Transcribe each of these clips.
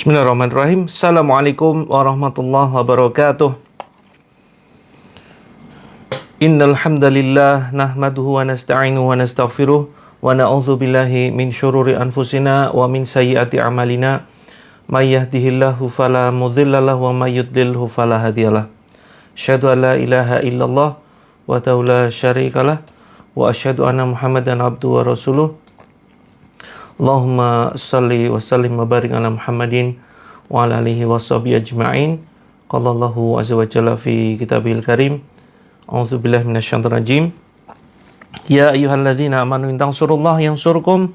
Bismillahirrahmanirrahim. Assalamualaikum warahmatullahi wabarakatuh. Innal hamdalillah nahmaduhu wa nasta'inuhu wa nastaghfiruh wa na'udzu billahi min syururi anfusina wa min sayyiati a'malina. May yahdihillahu fala mudhilla lahu wa may yudlilhu fala hadiyalah. Asyhadu an la ilaha illallah wa la syarikalah wa asyhadu anna Muhammadan abduhu wa rasuluh. Allahumma salli wa sallim wa barik ala Muhammadin wa ala alihi wa sahbihi ajma'in. Qala Allahu azza wa jalla fi kitabihil karim. A'udzu billahi minasyaitonir rajim. Ya ayyuhalladzina amanu in tansurullaha yansurkum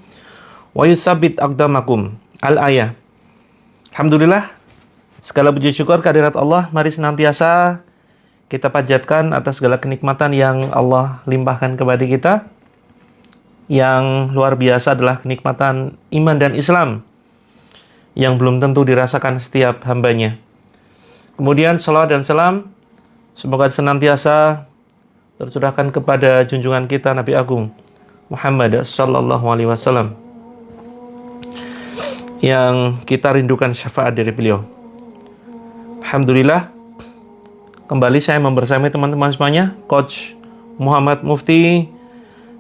wa yutsabbit aqdamakum. Al-ayah. Alhamdulillah, segala puji syukur kehadirat Allah mari senantiasa kita panjatkan atas segala kenikmatan yang Allah limpahkan kepada kita. Yang luar biasa adalah kenikmatan iman dan Islam yang belum tentu dirasakan setiap hambanya. Kemudian salawat dan salam semoga senantiasa tercurahkan kepada junjungan kita Nabi Agung Muhammad sallallahu alaihi wasallam yang kita rindukan syafaat dari beliau. Alhamdulillah, kembali saya membersamai teman-teman semuanya, Coach Muhammad Mufti,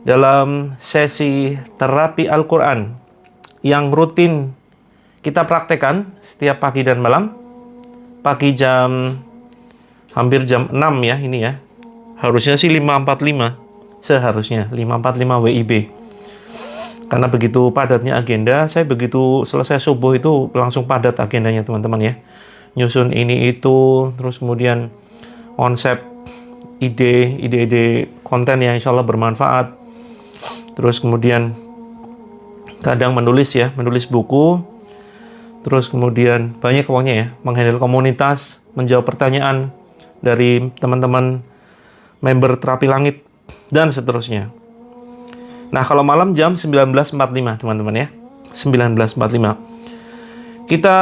dalam sesi terapi Al-Quran yang rutin kita praktekkan setiap pagi dan malam. Pagi hampir jam 6 ya ini ya. Harusnya sih 5.45. Seharusnya 5.45 WIB. Karena begitu padatnya agenda, saya begitu selesai subuh itu langsung padat agendanya teman-teman ya. Nyusun ini itu, terus kemudian konsep ide konten yang insya Allah bermanfaat. Terus kemudian kadang menulis buku. Terus kemudian banyak pokoknya ya, menghandle komunitas, menjawab pertanyaan dari teman-teman member Terapi Langit, dan seterusnya. Nah, kalau malam jam 19.45 teman-teman ya, 19.45. Kita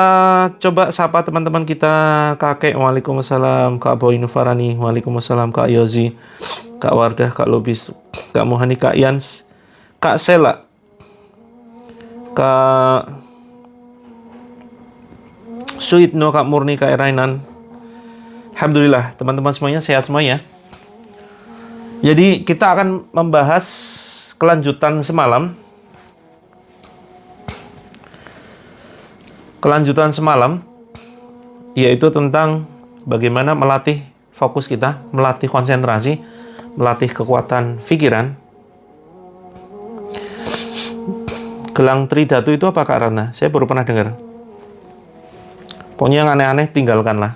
coba sapa teman-teman kita, Kakek, Waalaikumsalam, Kak Boy Nufarani, Waalaikumsalam, Kak Yozi, Kak Wardah, Kak Lubis, Kak Muhani, Kak Yans, Kak Sela, Kak Suitno, Kak Murni, Kak Erainan. Alhamdulillah, teman-teman semuanya sehat semuanya. Jadi kita akan membahas kelanjutan semalam. Yaitu tentang bagaimana melatih fokus kita, melatih konsentrasi, melatih kekuatan pikiran. Gelang Tridatu itu apa Kak Rana? Saya baru pernah dengar. Pokoknya yang aneh-aneh tinggalkanlah.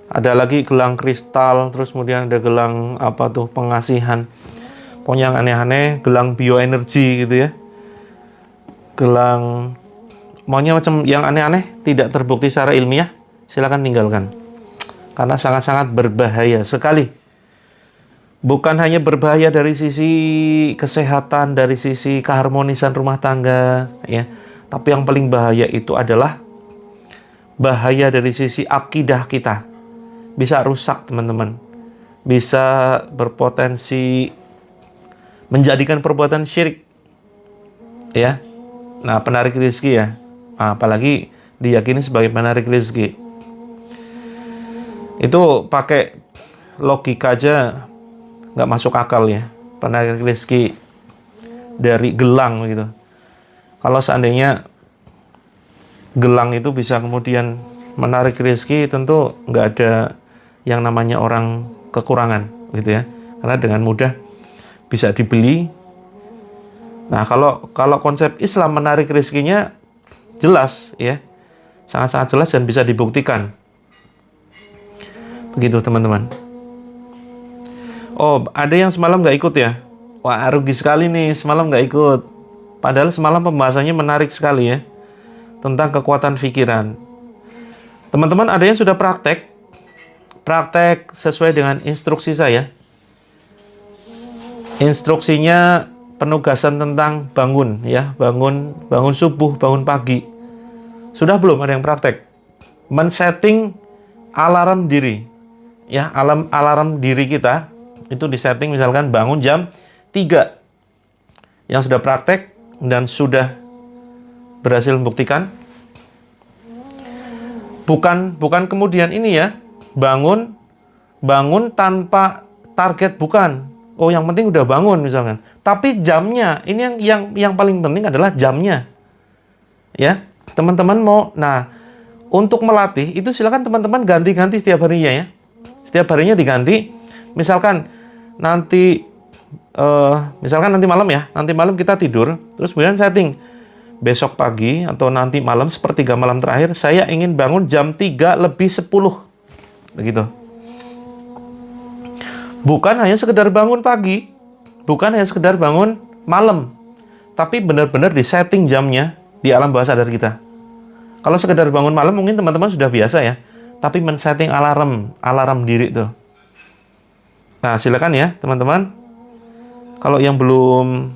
Ada lagi gelang kristal, terus kemudian ada gelang pengasihan. Pokoknya yang aneh-aneh, gelang bioenergi gitu ya. Gelang, pokoknya macam yang aneh-aneh tidak terbukti secara ilmiah, silakan tinggalkan. Karena sangat-sangat berbahaya sekali. Bukan hanya berbahaya dari sisi kesehatan, dari sisi keharmonisan rumah tangga, ya. Tapi yang paling bahaya itu adalah bahaya dari sisi akidah kita. Bisa rusak, teman-teman. Bisa berpotensi menjadikan perbuatan syirik. Ya. Nah, penarik rezeki ya. Apalagi diyakini sebagai penarik rezeki. Itu pakai logika aja nggak masuk akal ya, penarik rezeki dari gelang gitu. Kalau seandainya gelang itu bisa kemudian menarik rezeki, tentu nggak ada yang namanya orang kekurangan gitu ya, karena dengan mudah bisa dibeli. Nah, kalau konsep Islam menarik rezekinya jelas ya, sangat-sangat jelas dan bisa dibuktikan. Begitu teman-teman. Oh, ada yang semalam nggak ikut ya? Wah, rugi sekali nih, semalam nggak ikut. Padahal semalam pembahasannya menarik sekali ya, tentang kekuatan pikiran. Teman-teman, ada yang sudah praktek sesuai dengan instruksi saya. Instruksinya penugasan tentang bangun ya, bangun subuh, bangun pagi. Sudah belum ada yang praktek? Men-setting alarm diri. Ya, alarm diri kita itu disetting misalkan bangun jam 3. Yang sudah praktek dan sudah berhasil membuktikan, Bukan kemudian ini ya, bangun tanpa target, bukan. Oh, yang penting udah bangun misalkan. Tapi jamnya, ini yang paling penting adalah jamnya. Ya, teman-teman untuk melatih itu silakan teman-teman ganti-ganti setiap harinya ya. Setiap harinya diganti. Misalkan nanti malam ya, nanti malam kita tidur, terus kemudian setting besok pagi atau nanti malam sepertiga malam terakhir saya ingin bangun jam 3:10. Begitu. Bukan hanya sekedar bangun pagi, bukan hanya sekedar bangun malam, tapi benar-benar disetting jamnya di alam bawah sadar kita. Kalau sekedar bangun malam mungkin teman-teman sudah biasa ya, tapi men-setting alarm diri tuh. Nah, silakan ya teman-teman. Kalau yang belum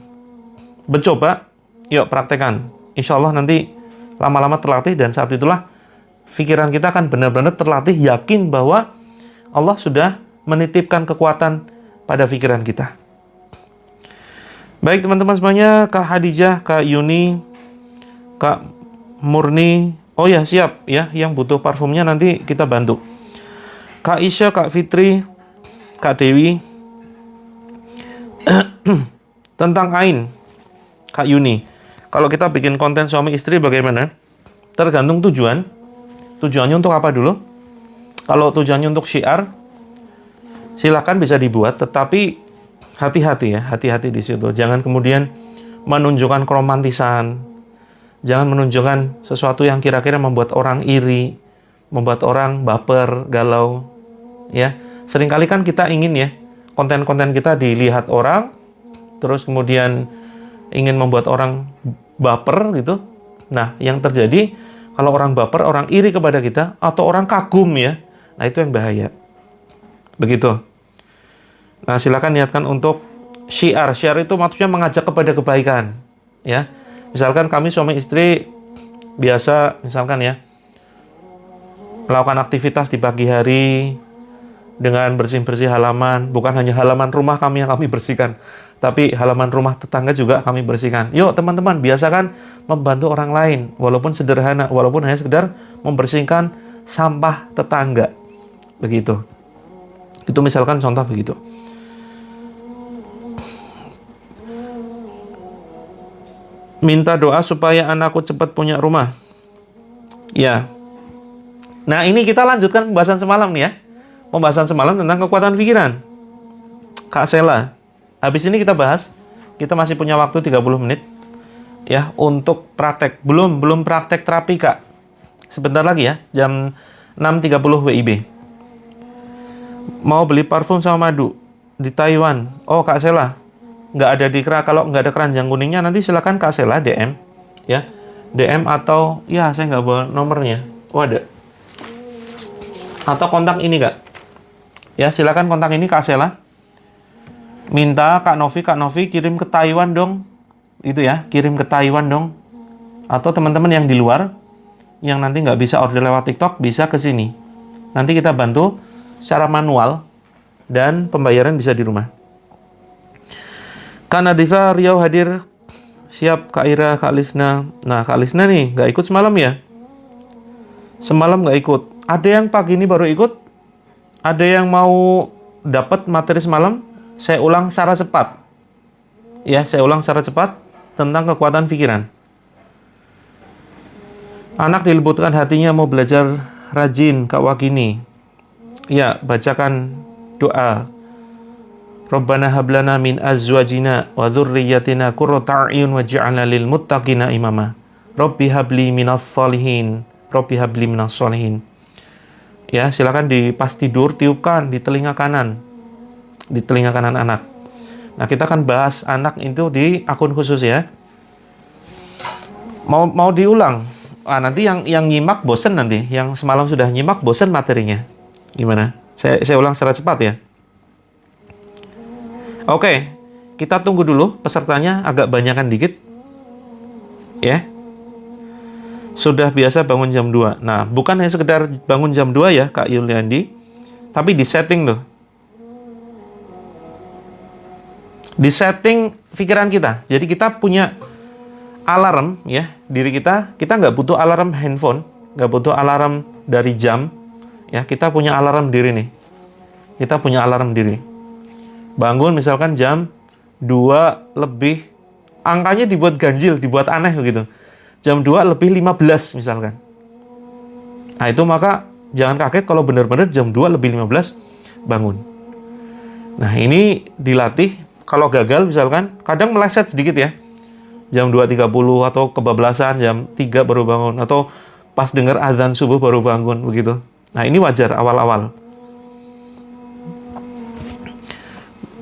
mencoba, yuk praktekkan. Insya Allah nanti lama-lama terlatih dan saat itulah pikiran kita akan benar-benar terlatih, yakin bahwa Allah sudah menitipkan kekuatan pada pikiran kita. Baik teman-teman semuanya, Kak Hadijah, Kak Yuni, Kak Murni, oh ya siap ya, yang butuh parfumnya nanti kita bantu. Kak Isya, Kak Fitri, Kak Dewi, tentang Ain, Kak Yuni. Kalau kita bikin konten suami istri bagaimana? Tergantung tujuan. Tujuannya untuk apa dulu? Kalau tujuannya untuk syiar, silakan bisa dibuat, tetapi hati-hati ya, hati-hati di situ. Jangan kemudian menunjukkan keromantisan. Jangan menunjukkan sesuatu yang kira-kira membuat orang iri, membuat orang baper, galau. Ya, seringkali kan kita ingin ya, konten-konten kita dilihat orang, terus kemudian ingin membuat orang baper gitu. Nah, yang terjadi kalau orang baper, orang iri kepada kita, atau orang kagum ya, nah itu yang bahaya. Begitu. Nah, silakan niatkan untuk syiar. Syiar itu maksudnya mengajak kepada kebaikan. Ya, misalkan kami suami istri biasa, misalkan ya, melakukan aktivitas di pagi hari dengan bersih-bersih halaman. Bukan hanya halaman rumah kami yang kami bersihkan, tapi halaman rumah tetangga juga kami bersihkan. Yuk teman-teman, biasakan membantu orang lain, walaupun sederhana, walaupun hanya sekedar membersihkan sampah tetangga. Begitu. Itu misalkan contoh begitu. Minta doa supaya anakku cepat punya rumah. Ya. Nah, ini kita lanjutkan pembahasan semalam nih ya. Pembahasan semalam tentang kekuatan pikiran. Kak Sela. Habis ini kita bahas. Kita masih punya waktu 30 menit. Ya, untuk praktek. Belum praktek terapi, Kak. Sebentar lagi ya. Jam 6.30 WIB. Mau beli parfum sama madu di Taiwan. Oh, Kak Sela. Nggak ada di kalau nggak ada keranjang kuningnya, nanti silakan Kak Sela DM. Ya. DM atau, ya saya nggak bawa nomornya. Oh, ada. Atau kontak ini, Kak. Ya, silakan kontak ini Kak Sela. Minta Kak Novi kirim ke Taiwan dong. Itu ya, kirim ke Taiwan dong. Atau teman-teman yang di luar yang nanti nggak bisa order lewat TikTok, bisa ke sini. Nanti kita bantu secara manual dan pembayaran bisa di rumah. Kak Nadifa Riau hadir. Siap Kak Ira, Kak Lisna. Nah, Kak Lisna nih nggak ikut semalam ya? Semalam nggak ikut. Ada yang pagi ini baru ikut? Ada yang mau dapat materi semalam? Saya ulang secara cepat. Ya, saya ulang secara cepat tentang kekuatan pikiran. Anak dilembutkan hatinya mau belajar rajin, Kak Wakini. Ya, bacakan doa. Rabbana hablana min azwajina wa dzurriyyatina qurrata a'yun waj'alna lil muttaqina imama. Rabbi habli minas shalihin. Rabbi habli minas shalihin. Ya, silakan pas tidur tiupkan di telinga kanan. Di telinga kanan anak. Nah, kita akan bahas anak itu di akun khusus ya. Mau diulang? Nanti yang nyimak bosen nanti. Yang semalam sudah nyimak bosen materinya. Gimana? Saya ulang secara cepat ya. Oke, kita tunggu dulu pesertanya agak banyakan dikit. Ya. Sudah biasa bangun jam 2. Nah, bukan hanya sekedar bangun jam 2 ya, Kak Yuliandi. Tapi di setting tuh. Di setting pikiran kita. Jadi kita punya alarm ya, diri kita nggak butuh alarm handphone. nggak butuh alarm dari jam. Ya, kita punya alarm diri nih. Kita punya alarm diri. Bangun misalkan jam 2 lebih, angkanya dibuat ganjil, dibuat aneh begitu. Jam 2 lebih 15 misalkan. Nah, itu maka jangan kaget kalau benar-benar jam 2 lebih 15 bangun. Nah, ini dilatih. Kalau gagal misalkan, kadang meleset sedikit ya. Jam 2.30 atau kebablasan jam 3 baru bangun. Atau pas dengar azan subuh baru bangun begitu. Nah, ini wajar awal-awal.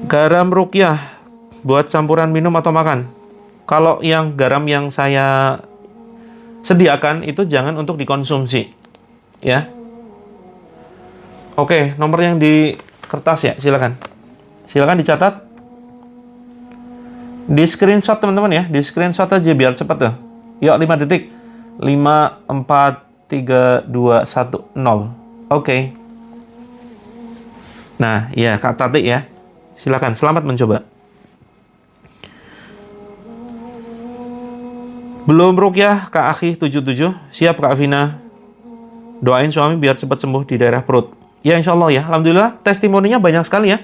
Garam ruqyah buat campuran minum atau makan. Kalau yang garam yang saya sediakan itu jangan untuk dikonsumsi. Ya. Oke, nomor yang di kertas ya, silakan. Silakan dicatat. Di screenshot teman-teman ya, di screenshot aja biar cepat tuh. Yuk 5 detik. 5 4 3 2 1 0. Oke. Nah, ya Kak Tati ya. Silakan, selamat mencoba. Belum ruqyah Kak Akhi 77. Siap Kak Vina. Doain suami biar cepat sembuh di daerah perut. Ya insya Allah ya. Alhamdulillah testimoninya banyak sekali ya.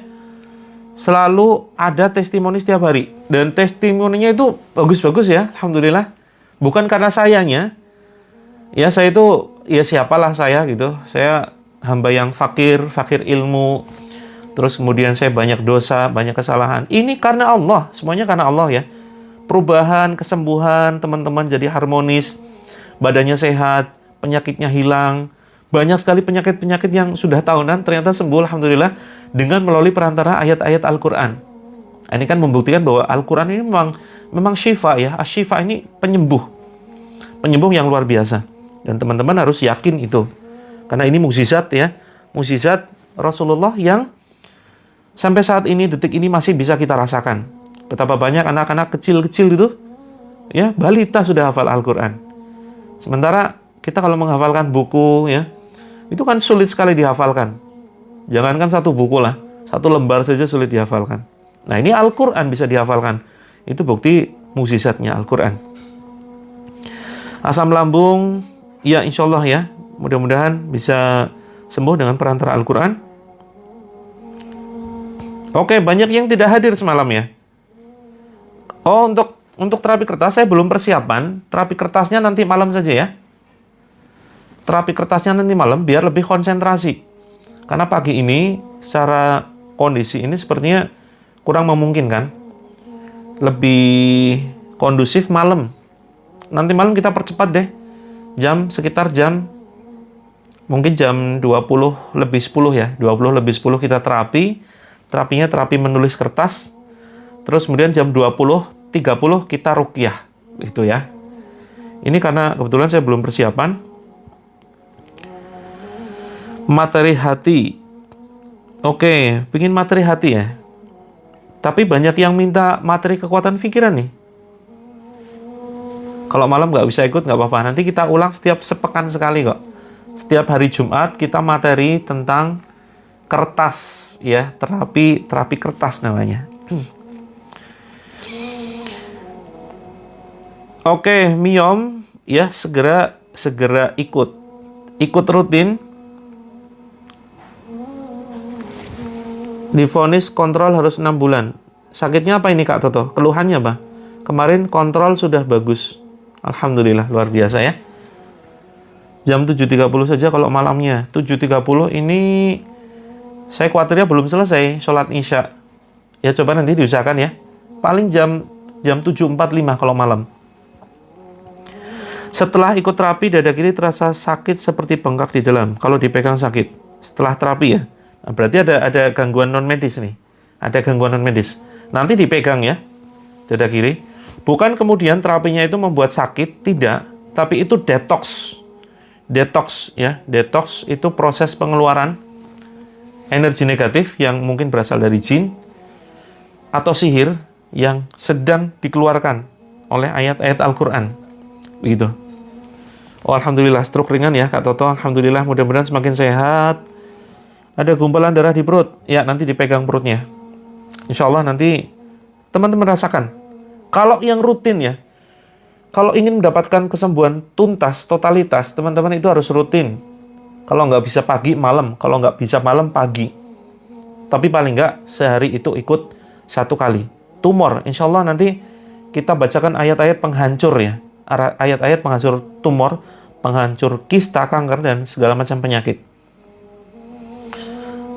Selalu ada testimoni setiap hari. Dan testimoninya itu bagus-bagus ya. Alhamdulillah. Bukan karena sayanya. Ya saya itu, ya siapalah saya gitu. Saya hamba yang fakir ilmu. Terus kemudian saya banyak dosa, banyak kesalahan. Ini karena Allah. Semuanya karena Allah ya. Perubahan, kesembuhan, teman-teman jadi harmonis. Badannya sehat, penyakitnya hilang. Banyak sekali penyakit-penyakit yang sudah tahunan ternyata sembuh alhamdulillah dengan melalui perantara ayat-ayat Al-Qur'an. Ini kan membuktikan bahwa Al-Qur'an ini memang syifa ya. Asy-syifa ini penyembuh. Penyembuh yang luar biasa. Dan teman-teman harus yakin itu. Karena ini mukjizat ya. Mukjizat Rasulullah yang sampai saat ini, detik ini masih bisa kita rasakan. Betapa banyak anak-anak kecil-kecil itu ya, balita sudah hafal Al-Qur'an. Sementara kita kalau menghafalkan buku ya, itu kan sulit sekali dihafalkan. Jangankan satu buku lah, satu lembar saja sulit dihafalkan. Nah, ini Al-Qur'an bisa dihafalkan. Itu bukti mukjizatnya Al-Qur'an. Asam lambung, ya insya Allah ya. Mudah-mudahan bisa sembuh dengan perantara Al-Qur'an. Oke, banyak yang tidak hadir semalam ya. Oh, untuk terapi kertas saya belum persiapan. Terapi kertasnya nanti malam saja ya. Terapi kertasnya nanti malam biar lebih konsentrasi. Karena pagi ini secara kondisi ini sepertinya kurang memungkinkan. Lebih kondusif malam. Nanti malam kita percepat deh. Sekitar jam mungkin jam 20 lebih 10 ya. 20 lebih 10 kita terapi. Terapinya terapi menulis kertas. Terus kemudian jam 20.30 kita ruqyah. Itu ya. Ini karena kebetulan saya belum persiapan. Materi hati. Oke, pingin materi hati ya. Tapi banyak yang minta materi kekuatan pikiran nih. Kalau malam nggak bisa ikut nggak apa-apa. Nanti kita ulang setiap sepekan sekali kok. Setiap hari Jumat kita materi tentang kertas ya, terapi kertas namanya. Oke, Miom ya segera ikut rutin. Divonis kontrol harus 6 bulan. Sakitnya apa ini Kak Toto? Keluhannya apa? Kemarin kontrol sudah bagus. Alhamdulillah, luar biasa ya. Jam 7.30 saja kalau malamnya. 7.30 ini saya khawatirnya belum selesai sholat isya. Ya coba nanti diusahakan ya. Paling jam 7.45 kalau malam. Setelah ikut terapi, dada kiri terasa sakit seperti bengkak di dalam. Kalau dipegang sakit. Setelah terapi ya. Nah, berarti ada gangguan non-medis nih. Ada gangguan non-medis. Nanti dipegang ya, dada kiri. Bukan kemudian terapinya itu membuat sakit, tidak. Tapi itu detox. Detox ya. Detox itu proses pengeluaran energi negatif yang mungkin berasal dari jin atau sihir yang sedang dikeluarkan oleh ayat-ayat Al-Quran. Begitu. Oh, alhamdulillah, stroke ringan ya Kak Toto. Alhamdulillah, mudah-mudahan semakin sehat. Ada gumpalan darah di perut. Ya, nanti dipegang perutnya. Insya Allah nanti teman-teman rasakan. Kalau yang rutin ya, kalau ingin mendapatkan kesembuhan tuntas, totalitas, teman-teman itu harus rutin. Kalau nggak bisa pagi, malam. Kalau nggak bisa malam, pagi. Tapi paling nggak sehari itu ikut 1 kali. Tumor, insya Allah nanti kita bacakan ayat-ayat penghancur ya. Ayat-ayat penghancur tumor, penghancur kista, kanker, dan segala macam penyakit.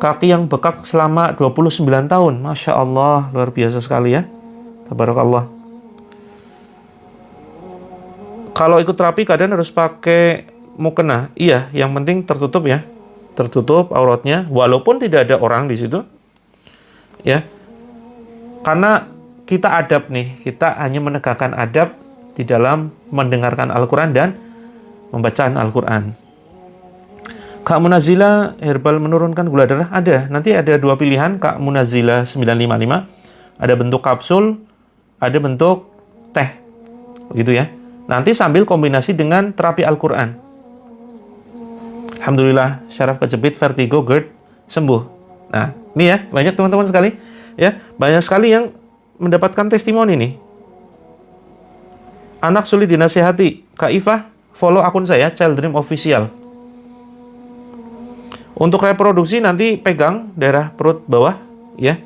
Kaki yang bekak selama 29 tahun. Masya Allah, luar biasa sekali ya. Tabarakallah. Kalau ikut terapi kadang harus pakai mukena. Iya, yang penting tertutup ya. Tertutup auratnya, walaupun tidak ada orang di situ. Ya. Karena kita adab nih, kita hanya menegakkan adab di dalam mendengarkan Al-Quran dan membacaan Al-Quran. Kak Munazila herbal menurunkan gula darah ada. Nanti ada 2 pilihan, Kak Munazila 955. Ada bentuk kapsul, ada bentuk teh. Begitu ya. Nanti sambil kombinasi dengan terapi Al-Quran. Alhamdulillah, syaraf kejepit, vertigo, GERD sembuh. Nah, ini ya, banyak teman-teman sekali. Ya, banyak sekali yang mendapatkan testimoni nih. Anak sulit dinasihati. Kak Ifah, follow akun saya, Child Dream Official. Untuk reproduksi nanti pegang daerah perut bawah, ya.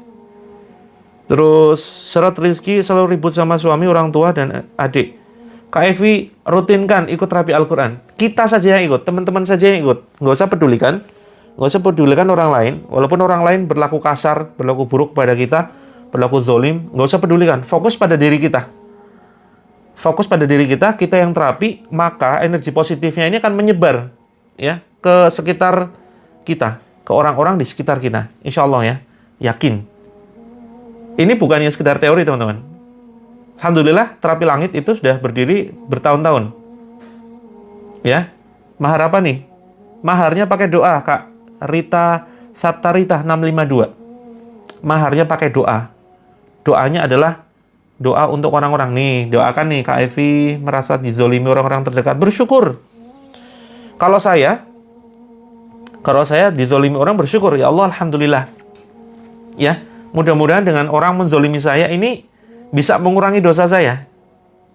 Terus seret rezeki selalu ribut sama suami, orang tua, dan adik. Kak Evi, rutinkan ikut terapi Al-Quran. Kita saja yang ikut, teman-teman saja yang ikut. Nggak usah pedulikan. Nggak usah pedulikan orang lain. Walaupun orang lain berlaku kasar, berlaku buruk pada kita, berlaku zolim, nggak usah pedulikan. Fokus pada diri kita. Fokus pada diri kita, kita yang terapi, maka energi positifnya ini akan menyebar ya ke sekitar kita, ke orang-orang di sekitar kita. Insya Allah ya, yakin. Ini bukannya sekedar teori teman-teman. Alhamdulillah terapi langit itu sudah berdiri bertahun-tahun. Ya, mahar apa nih? Maharnya pakai doa, Kak Rita Saptarita 652. Maharnya pakai doa. Doanya adalah doa untuk orang-orang nih. Doakan nih Kak Evi merasa dizolimi orang-orang terdekat. Bersyukur. Kalau saya dizolimi orang, bersyukur. Ya Allah, Alhamdulillah. Ya, mudah-mudahan dengan orang menzolimi saya ini bisa mengurangi dosa saya.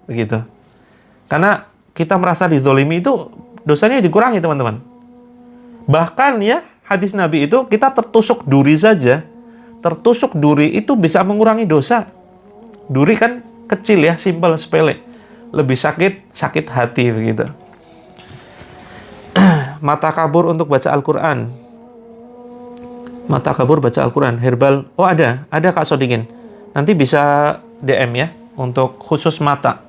Begitu. Karena kita merasa dizolimi itu dosanya dikurangi, teman-teman. Bahkan ya, hadis Nabi itu kita tertusuk duri saja. Tertusuk duri itu bisa mengurangi dosa. Duri kan kecil ya, simpel, sepele. Lebih sakit hati begitu. Mata kabur untuk baca Al-Quran. Mata kabur baca Al-Quran. Herbal, oh ada Kak Sodikin. Nanti bisa DM ya, untuk khusus mata.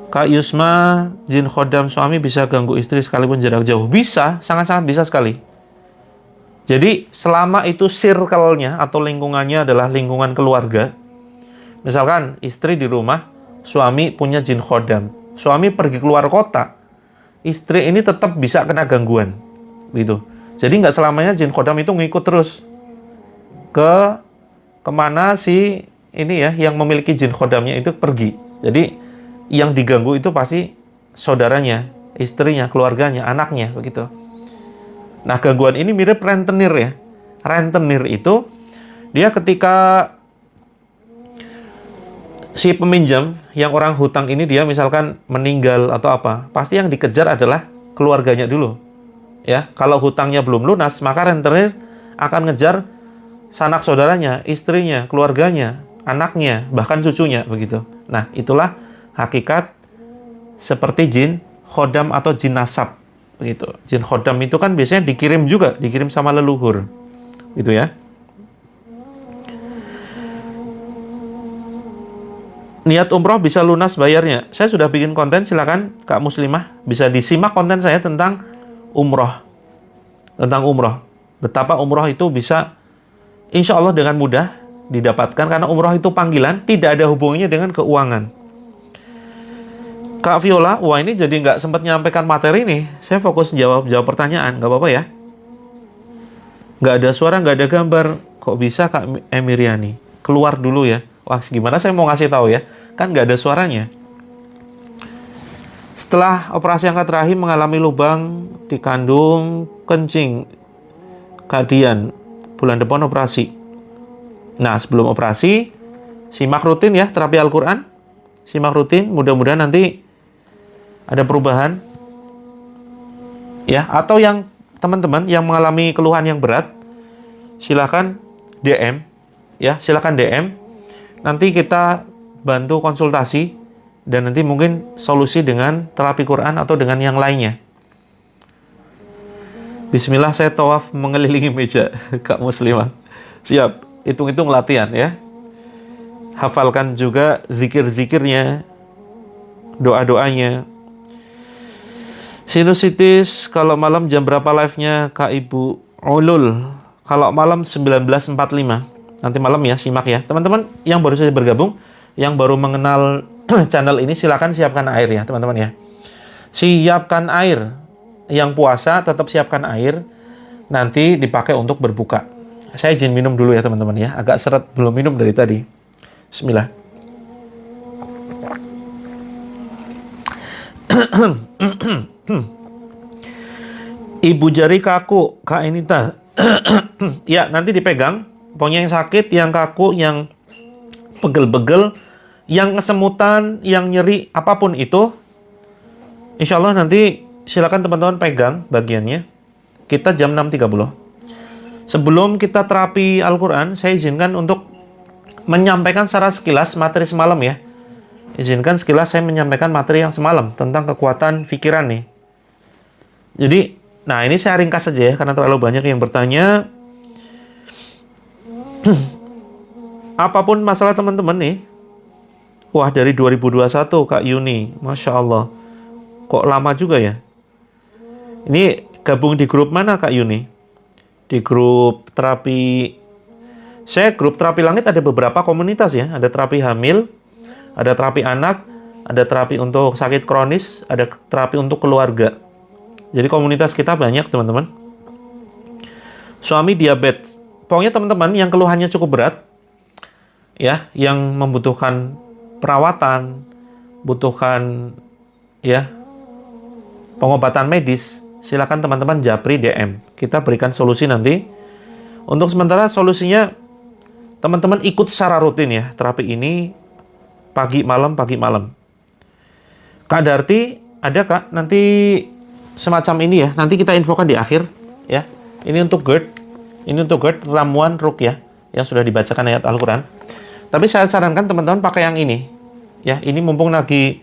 Kak Yusma, jin khodam suami bisa ganggu istri sekalipun jarak jauh. Bisa, sangat-sangat bisa sekali. Jadi selama itu circle-nya atau lingkungannya adalah lingkungan keluarga. Misalkan istri di rumah, suami punya jin khodam. Suami pergi keluar kota, istri ini tetap bisa kena gangguan. Gitu. Jadi nggak selamanya jin khodam itu ngikut terus kemana si ini ya yang memiliki jin khodamnya itu pergi. Jadi yang diganggu itu pasti saudaranya, istrinya, keluarganya, anaknya begitu. Nah, gangguan ini mirip rentenir ya. Rentenir itu dia ketika si peminjam yang orang hutang ini dia misalkan meninggal atau apa, pasti yang dikejar adalah keluarganya dulu. Ya, kalau hutangnya belum lunas, maka rentenir akan ngejar sanak saudaranya, istrinya, keluarganya, anaknya, bahkan cucunya begitu. Nah, itulah hakikat seperti jin khodam atau jin nasab begitu. Jin khodam itu kan biasanya dikirim sama leluhur. Gitu ya. Niat umroh bisa lunas bayarnya. Saya sudah bikin konten, silakan Kak Muslimah bisa disimak konten saya tentang umroh. Tentang umroh. Betapa umroh itu bisa insya Allah dengan mudah didapatkan karena umroh itu panggilan, tidak ada hubungannya dengan keuangan. Kak Viola, wah ini jadi nggak sempat nyampaikan materi nih. Saya fokus jawab pertanyaan, nggak apa-apa ya? Nggak ada suara, nggak ada gambar. Kok bisa Kak Emiriani? Keluar dulu ya. Wah, gimana saya mau ngasih tahu ya? Kan nggak ada suaranya. Setelah operasi angkat rahim mengalami lubang di kandung kencing kadian. Bulan depan operasi. Nah, sebelum operasi, simak rutin ya terapi Al-Quran. simak rutin, mudah-mudahan nanti ada perubahan. Ya, atau yang teman-teman yang mengalami keluhan yang berat, silakan DM, ya, silakan DM. Nanti kita bantu konsultasi dan nanti mungkin solusi dengan terapi Quran atau dengan yang lainnya. Bismillah, saya tawaf mengelilingi meja, Kak Muslimah. Siap, hitung-hitung latihan ya. Hafalkan juga zikir-zikirnya, doa-doanya. Sinusitis, kalau malam jam berapa live-nya Kak Ibu Ulul? Kalau malam 19.45. Nanti malam ya, simak ya. Teman-teman yang baru saja bergabung, yang baru mengenal channel ini, silakan siapkan air ya, teman-teman ya. Siapkan air. Yang puasa tetap siapkan air, nanti dipakai untuk berbuka. Saya izin minum dulu ya teman-teman ya, agak seret, belum minum dari tadi. Bismillah. Ibu jari kaku, Kak Enita. Ya, nanti dipegang. Pokoknya yang sakit, yang kaku, yang pegel-pegel, yang kesemutan, yang nyeri, apapun itu, insya Allah nanti silakan teman-teman pegang bagiannya. Kita jam 6.30. Sebelum kita terapi Al-Quran, saya izinkan untuk menyampaikan secara sekilas materi semalam ya. Izinkan sekilas saya menyampaikan materi yang semalam tentang kekuatan pikiran nih. Jadi, nah ini saya ringkas saja ya, karena terlalu banyak yang bertanya. Apapun masalah teman-teman nih. Wah, dari 2021 Kak Yuni, Masya Allah. Kok lama juga ya? Ini gabung di grup mana Kak Yuni? Di grup terapi. Saya grup terapi langit ada beberapa komunitas ya. Ada terapi hamil, ada terapi anak, ada terapi untuk sakit kronis, ada terapi untuk keluarga. Jadi komunitas kita banyak teman-teman. Suami diabetes. Pokoknya teman-teman yang keluhannya cukup berat, ya, yang membutuhkan perawatan, butuhkan ya pengobatan medis, silakan teman-teman japri DM. Kita berikan solusi nanti. Untuk sementara solusinya teman-teman ikut secara rutin ya terapi ini pagi malam. Kak Darti ada Kak nanti semacam ini ya. Nanti kita infokan di akhir ya. Ini untuk GERD, ramuan ruqyah yang sudah dibacakan ayat Al-Quran. Tapi saya sarankan teman-teman pakai yang ini. Ya, ini mumpung lagi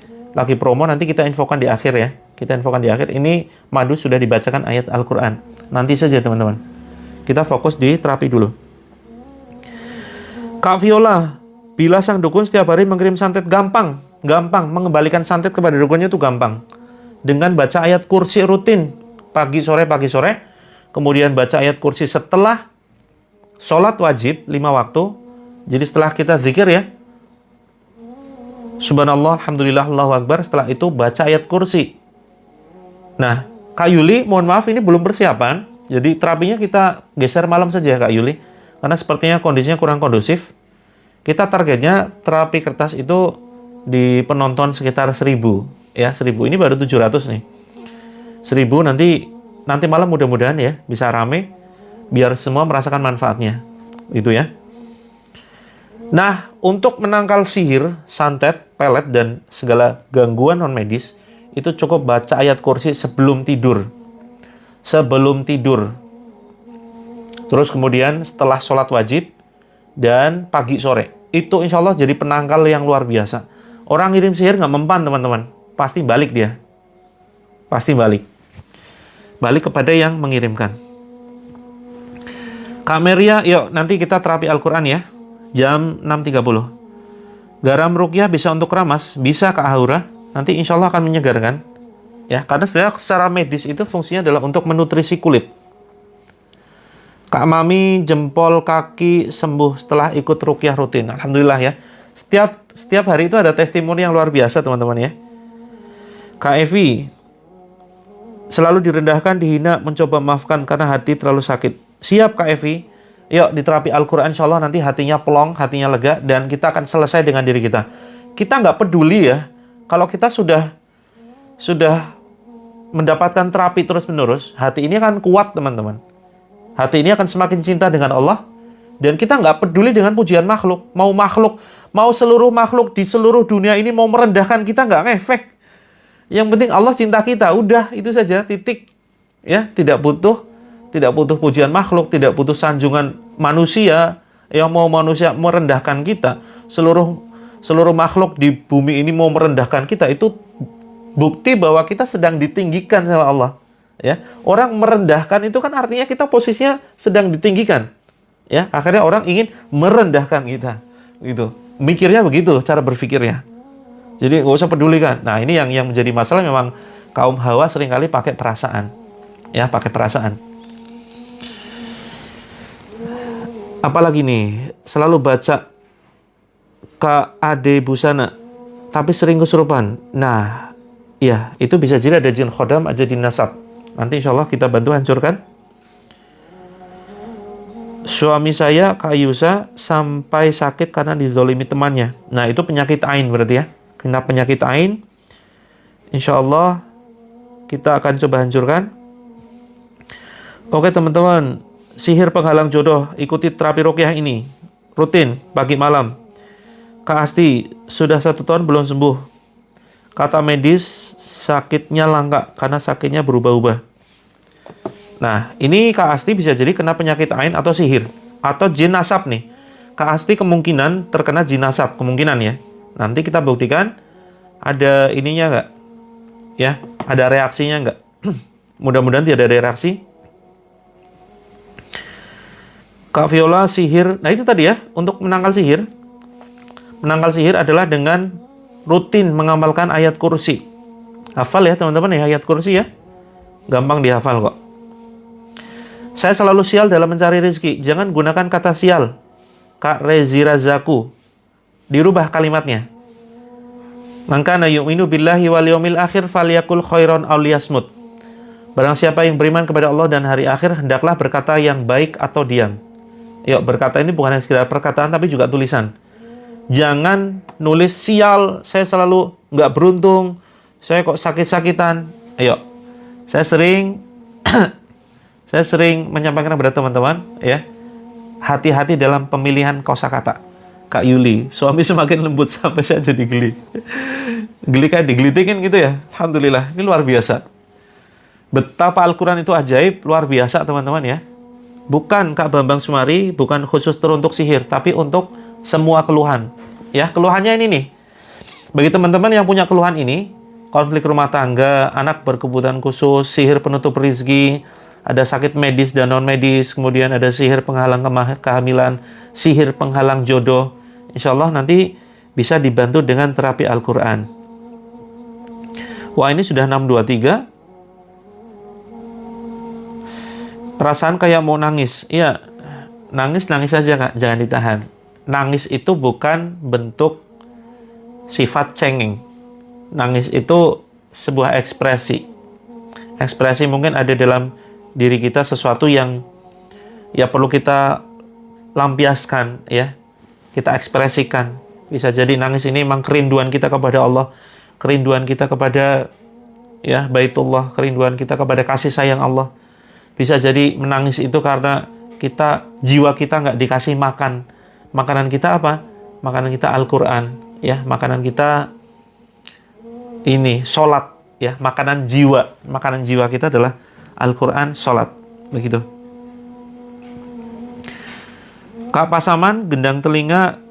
promo, nanti kita infokan di akhir ya. Kita infokan di akhir, ini madu sudah dibacakan ayat Al-Quran. Nanti saja teman-teman. Kita fokus di terapi dulu. Kak Viola, bila sang dukun setiap hari mengirim santet, gampang. Mengembalikan santet kepada dukunnya itu gampang. Dengan baca ayat kursi rutin. Pagi sore. Kemudian baca ayat kursi setelah sholat wajib 5 waktu. Jadi setelah kita zikir ya, Subhanallah, Alhamdulillah, Allahu Akbar. Setelah itu baca ayat kursi. Nah, Kak Yuli, mohon maaf ini belum persiapan. Jadi terapinya kita geser malam saja Kak Yuli. Karena sepertinya kondisinya kurang kondusif. Kita targetnya terapi kertas itu di penonton sekitar 1.000. Ya, 1.000. Ini baru 700 nih. 1.000 nanti malam mudah-mudahan ya bisa rame. Biar semua merasakan manfaatnya. Itu ya. Nah, untuk menangkal sihir, santet, pelet, dan segala gangguan non-medis, itu cukup baca ayat kursi sebelum tidur. Terus kemudian setelah sholat wajib, dan pagi sore. Itu insya Allah jadi penangkal yang luar biasa. Orang ngirim sihir nggak mempan teman-teman. Pasti balik dia. Balik kepada yang mengirimkan. Kak Meria, yuk nanti kita terapi Al-Quran ya. Jam 6.30. Garam ruqyah bisa untuk keramas? Bisa Kak Haura. Nanti insya Allah akan menyegarkan. Ya, karena sebenarnya secara medis itu fungsinya adalah untuk menutrisi kulit. Kak Mami, jempol kaki sembuh setelah ikut ruqyah rutin. Alhamdulillah ya. Setiap hari itu ada testimoni yang luar biasa teman-teman ya. Kak Evi, selalu direndahkan, dihina, mencoba maafkan karena hati terlalu sakit. Siap Kak Evi. Yuk di terapi Al-Quran insya Allah nanti hatinya plong, hatinya lega, dan kita akan selesai dengan diri kita. Kita nggak peduli ya. Kalau kita sudah mendapatkan terapi terus-menerus, hati ini akan kuat teman-teman. Hati ini akan semakin cinta dengan Allah, Dan kita nggak peduli dengan pujian makhluk. Mau seluruh makhluk di seluruh dunia ini mau merendahkan kita, nggak ngefek. Yang penting Allah cinta kita, udah itu saja, titik. Ya, tidak butuh pujian makhluk, tidak butuh sanjungan manusia yang mau manusia merendahkan kita. Seluruh makhluk di bumi ini mau merendahkan kita, itu bukti bahwa kita sedang ditinggikan sama Allah. Ya, orang merendahkan itu kan artinya kita posisinya sedang ditinggikan. Ya, akhirnya orang ingin merendahkan kita. Gitu. Mikirnya begitu, cara berpikirnya. Jadi nggak usah pedulikan. Nah, ini yang menjadi masalah memang kaum Hawa seringkali pakai perasaan. Ya, pakai perasaan. Apalagi nih, selalu baca KAD Busana, tapi sering kesurupan. Nah, ya, itu bisa jadi ada jin khodam, ada jin nasab. Nanti insya Allah kita bantu hancurkan. Suami saya, Kak Yusa, sampai sakit karena dizolimi temannya. Nah, itu penyakit ain berarti ya. Kena penyakit ain. Insya Allah kita akan coba hancurkan. Oke teman-teman, sihir penghalang jodoh, ikuti terapi ruqyah ini. Rutin, pagi malam. Kak Asti, sudah 1 tahun belum sembuh. Kata medis, sakitnya langka karena sakitnya berubah-ubah. Nah, ini Kak Asti bisa jadi kena penyakit ain atau sihir. Atau jin nasab nih. Kak Asti kemungkinan terkena jin nasab. Kemungkinan ya. Nanti kita buktikan ada ininya nggak? Ya, ada reaksinya nggak? Mudah-mudahan tidak ada reaksi. Kak Viola, sihir. Nah, itu tadi ya. Untuk menangkal sihir. Menangkal sihir adalah dengan rutin mengamalkan ayat kursi. Hafal ya teman-teman ya, ayat kursi ya. Gampang dihafal kok. Saya selalu sial dalam mencari rezeki. Jangan gunakan kata sial. Kak Rezi Razaku. Dirubah kalimatnya. Maka na yu'minu billahi wal yawmil akhir falyakul khairan aw liyasmut. Barang siapa yang beriman kepada Allah dan hari akhir, hendaklah berkata yang baik atau diam. Yuk, berkata ini bukan sekedar perkataan tapi juga tulisan. Jangan nulis sial, saya selalu nggak beruntung, saya kok sakit-sakitan. Ayo, saya sering menyampaikan kepada teman-teman, ya, hati-hati dalam pemilihan kosakata. Kak Yuli, suami semakin lembut sampai saya jadi geli. Geli kayak digelitikin gitu ya. Alhamdulillah, ini luar biasa. Betapa Al-Quran itu ajaib, luar biasa teman-teman ya. Bukan Kak Bambang Sumari, bukan khusus teruntuk sihir, tapi untuk semua keluhan. Ya, keluhannya ini nih. Bagi teman-teman yang punya keluhan ini, konflik rumah tangga, anak berkebutuhan khusus, sihir penutup rezeki, ada sakit medis dan non-medis, kemudian ada sihir penghalang kehamilan, sihir penghalang jodoh. Insya Allah nanti bisa dibantu dengan terapi Al-Quran. Wah, ini sudah 623. Perasaan kayak mau nangis. Iya, nangis saja Kak, jangan ditahan. Nangis itu bukan bentuk sifat cengeng. Nangis itu sebuah ekspresi. Ekspresi mungkin ada dalam diri kita sesuatu yang ya perlu kita lampiaskan ya. Kita ekspresikan. Bisa jadi nangis ini memang kerinduan kita kepada Allah, kerinduan kita kepada ya Baitullah, kerinduan kita kepada kasih sayang Allah. Bisa jadi menangis itu karena jiwa kita nggak dikasih makan. Makanan kita apa? Makanan kita Al-Quran. Ya, makanan kita ini, sholat. Ya, makanan jiwa. Makanan jiwa kita adalah Al-Quran, sholat. Begitu. Kak Pasaman, gendang telinga